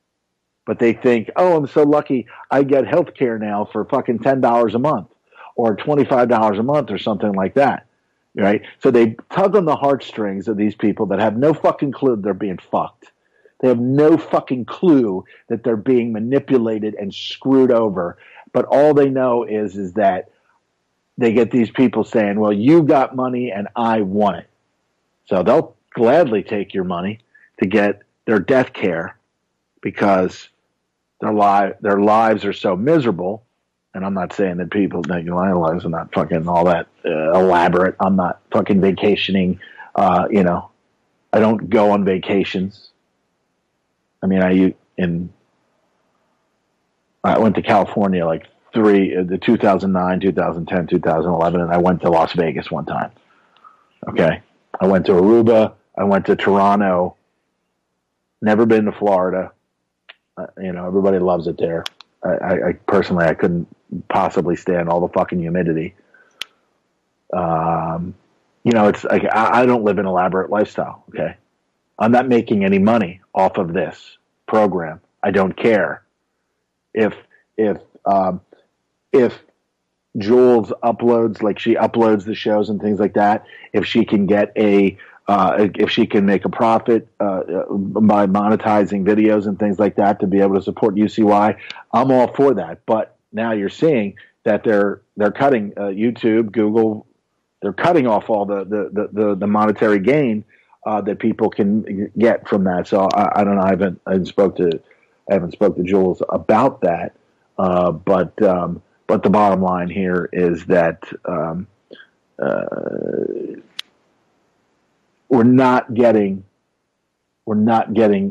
But they think, oh, I'm so lucky I get health care now for fucking $10 a month or $25 a month or something like that, right? So they tug on the heartstrings of these people that have no fucking clue they're being fucked. They have no fucking clue that they're being manipulated and screwed over. But all they know is that they get these people saying, well, you got money and I want it. So they'll gladly take your money to get their death care because their lives are so miserable. And I'm not saying that my lives are not fucking all that elaborate. I'm not fucking vacationing. I don't go on vacations. I mean, I went to California like the 2009, 2010, 2011, and I went to Las Vegas one time. Okay. I went to Aruba. I went to Toronto. Never been to Florida. Everybody loves it there. I personally, I couldn't possibly stand all the fucking humidity. It's like, I don't live an elaborate lifestyle. Okay. I'm not making any money off of this program. I don't care. If Jules uploads, like she uploads the shows and things like that, if she can get if she can make a profit by monetizing videos and things like that to be able to support UCY, I'm all for that. But now you're seeing that they're cutting YouTube, Google, they're cutting off all the monetary gain that people can get from that. So I don't know. I haven't spoke to Jules about that. But the bottom line here is that we're not getting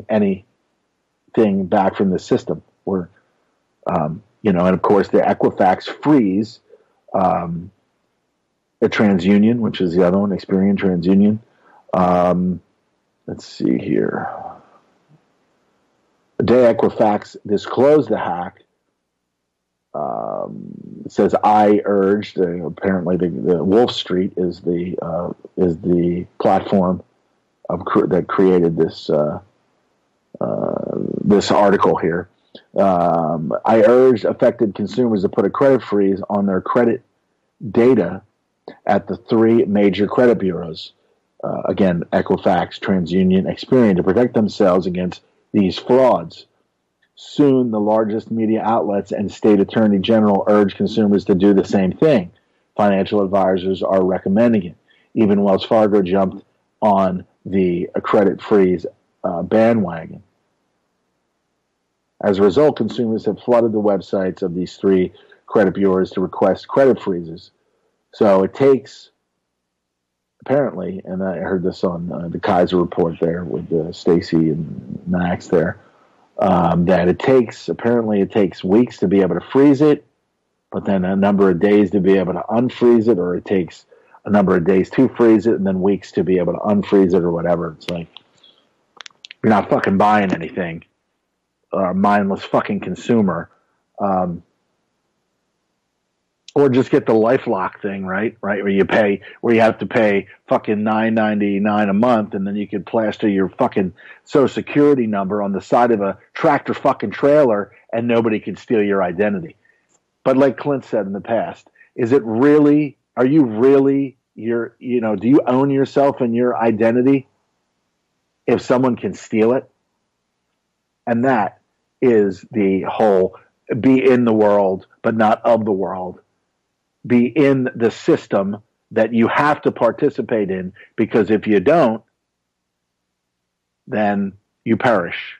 anything back from the system. We're and of course the Equifax freeze, a TransUnion, which is the other one, Experian TransUnion. Let's see here. The day Equifax disclosed the hack, it says I urged. Apparently, the Wolf Street is the platform that created this this article here. I urged affected consumers to put a credit freeze on their credit data at the three major credit bureaus. Again, Equifax, TransUnion, Experian, to protect themselves against these frauds. Soon, the largest media outlets and state attorney general urge consumers to do the same thing. Financial advisors are recommending it. Even Wells Fargo jumped on the credit freeze bandwagon. As a result, consumers have flooded the websites of these three credit bureaus to request credit freezes. So it takes, apparently, and I heard this on the Kaiser report there with Stacy and Max there, that it takes weeks to be able to freeze it, but then a number of days to be able to unfreeze it, or it takes a number of days to freeze it and then weeks to be able to unfreeze it or whatever. It's like, you're not fucking buying anything. Mindless fucking consumer. Or just get the LifeLock thing, right? Where you have to pay fucking $9.99 a month, and then you could plaster your fucking Social Security number on the side of a tractor fucking trailer, and nobody can steal your identity. But like Clint said in the past, is it really? Are you really do you own yourself and your identity if someone can steal it? And that is the whole be in the world, but not of the world. Be in the system that you have to participate in, because if you don't, then you perish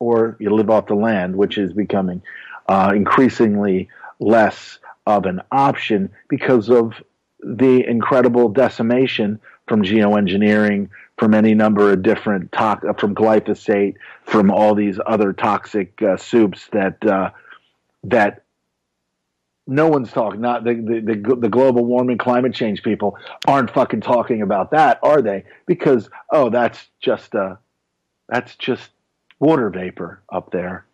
or you live off the land, which is becoming increasingly less of an option because of the incredible decimation from geoengineering, from any number of different from glyphosate, from all these other toxic soups that no one's talking. Not the global warming, climate change people aren't fucking talking about that, are they? Because that's just water vapor up there.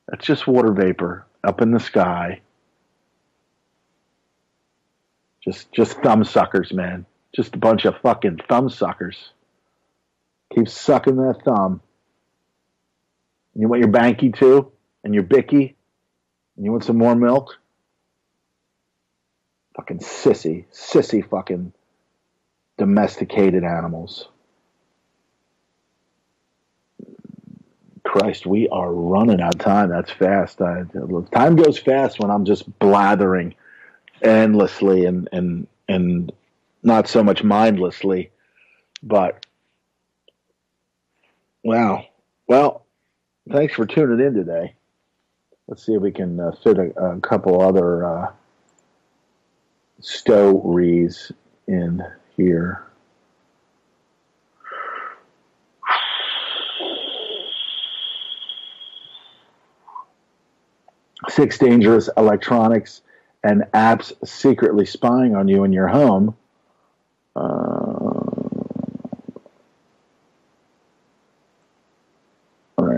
That's just water vapor up in the sky. Just thumb suckers, man. Just a bunch of fucking thumb suckers. Keep sucking that thumb. You want your Banky too? And your Bicky? And you want some more milk? Fucking sissy fucking domesticated animals. Christ, we are running out of time. That's fast. Time goes fast when I'm just blathering endlessly and not so much mindlessly. But wow. Well, thanks for tuning in today. Let's see if we can fit a couple other stories in here. Six dangerous electronics and apps secretly spying on you in your home.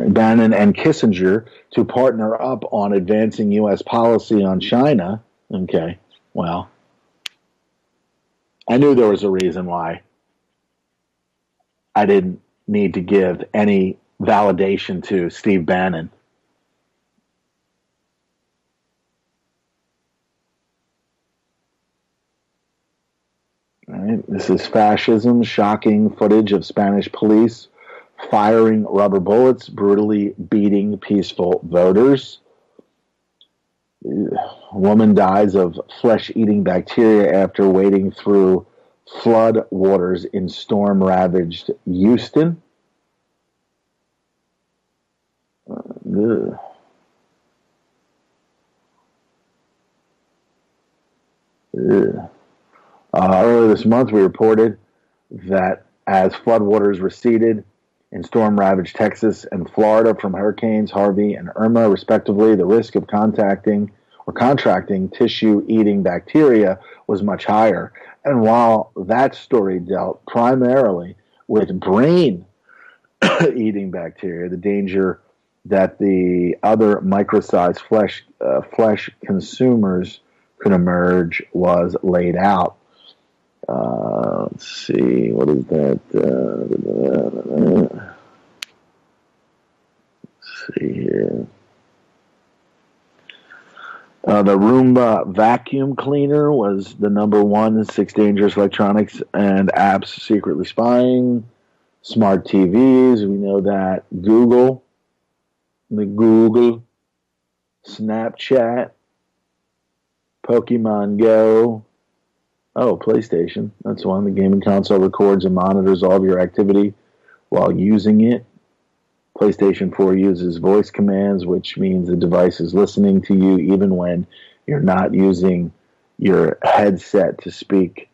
Bannon and Kissinger to partner up on advancing U.S. policy on China. Okay, well, I knew there was a reason why I didn't need to give any validation to Steve Bannon. All right. This is fascism. Shocking footage of Spanish police firing rubber bullets, brutally beating peaceful voters. A woman dies of flesh-eating bacteria after wading through flood waters in storm-ravaged Houston. Earlier this month, we reported that as floodwaters receded in storm-ravaged Texas and Florida from hurricanes Harvey and Irma, respectively, the risk of contracting tissue-eating bacteria was much higher. And while that story dealt primarily with brain-eating bacteria, the danger that the other micro-sized flesh consumers could emerge was laid out. Let's see, what is that? Let's see here. The Roomba vacuum cleaner was the number one in 6 dangerous electronics and apps secretly spying. Smart TVs, we know that. Google, Snapchat, Pokemon Go. Oh, PlayStation. That's one. The gaming console records and monitors all of your activity while using it. PlayStation 4 uses voice commands, which means the device is listening to you even when you're not using your headset to speak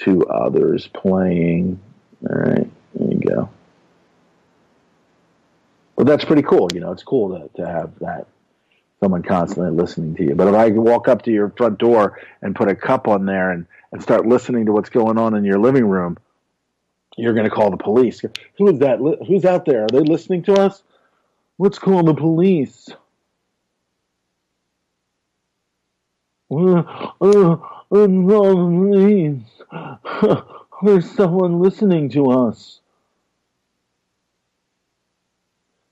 to others playing. All right, there you go. But that's pretty cool. You know, it's cool to have that. Someone constantly listening to you. But if I walk up to your front door and put a cup on there and start listening to what's going on in your living room, you're going to call the police. Who is that? Who's out there? Are they listening to us? Let's call the police. There's someone listening to us.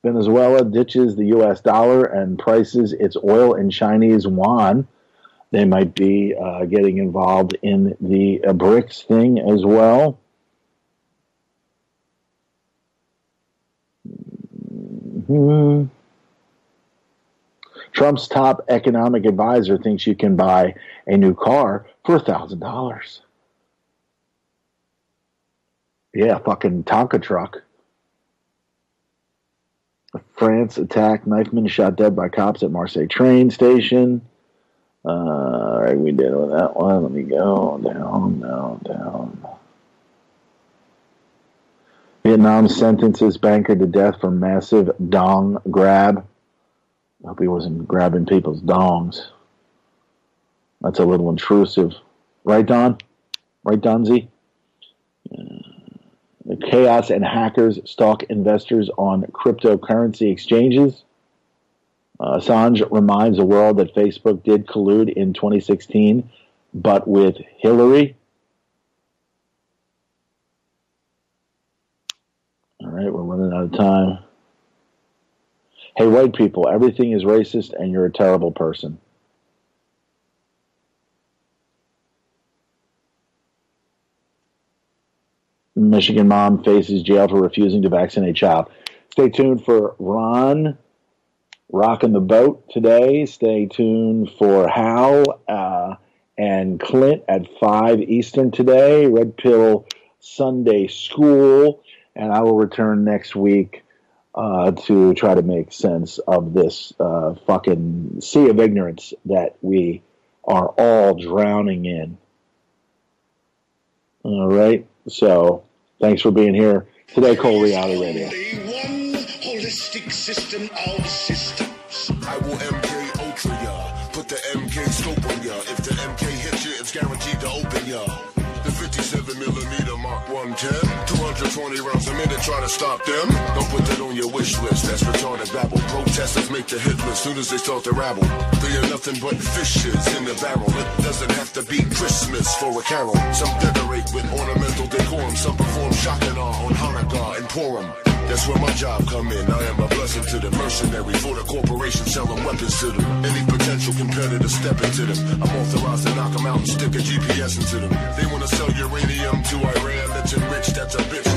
Venezuela ditches the U.S. dollar and prices its oil in Chinese yuan. They might be getting involved in the BRICS thing as well. Mm-hmm. Trump's top economic advisor thinks you can buy a new car for $1,000. Yeah, fucking Tonka truck. France attack, knifeman shot dead by cops at Marseille train station. All right, we did with that one. Let me go down. Vietnam sentences banker to death for massive dong grab. I hope he wasn't grabbing people's dongs. That's a little intrusive. Right, Don? Right, Donzi? The chaos and hackers stalk investors on cryptocurrency exchanges. Assange reminds the world that Facebook did collude in 2016, but with Hillary. All right, we're running out of time. Hey, white people, everything is racist and you're a terrible person. Michigan mom faces jail for refusing to vaccinate child. Stay tuned for Ron rocking the boat today. Stay tuned for Hal and Clint at 5 Eastern today. Red Pill Sunday School. And I will return next week to try to make sense of this fucking sea of ignorance that we are all drowning in. All right. So thanks for being here today, Cole Reality Radio. One holistic system of systems. I will MK Ultra ya. Put the MK scope on ya. If the MK hits you, it's guaranteed to open ya. The 57mm Mark 110, 220 rounds a minute, try to stop them. Don't put that on your wish list, that's retarded babble. Protesters make the hit list soon as they start to rabble. They are nothing but fishes in the barrel. It doesn't have to be Christmas for a carol. Some decorate with ornamental decorum, some perform shock and awe on Hanukkah and Purim. That's where my job come in. I am a blessing to the mercenary for the corporation selling weapons to them. Any potential competitor step into them. I'm authorized to knock them out and stick a GPS into them. They want to sell uranium to Iran that's enriched, that's a bitch.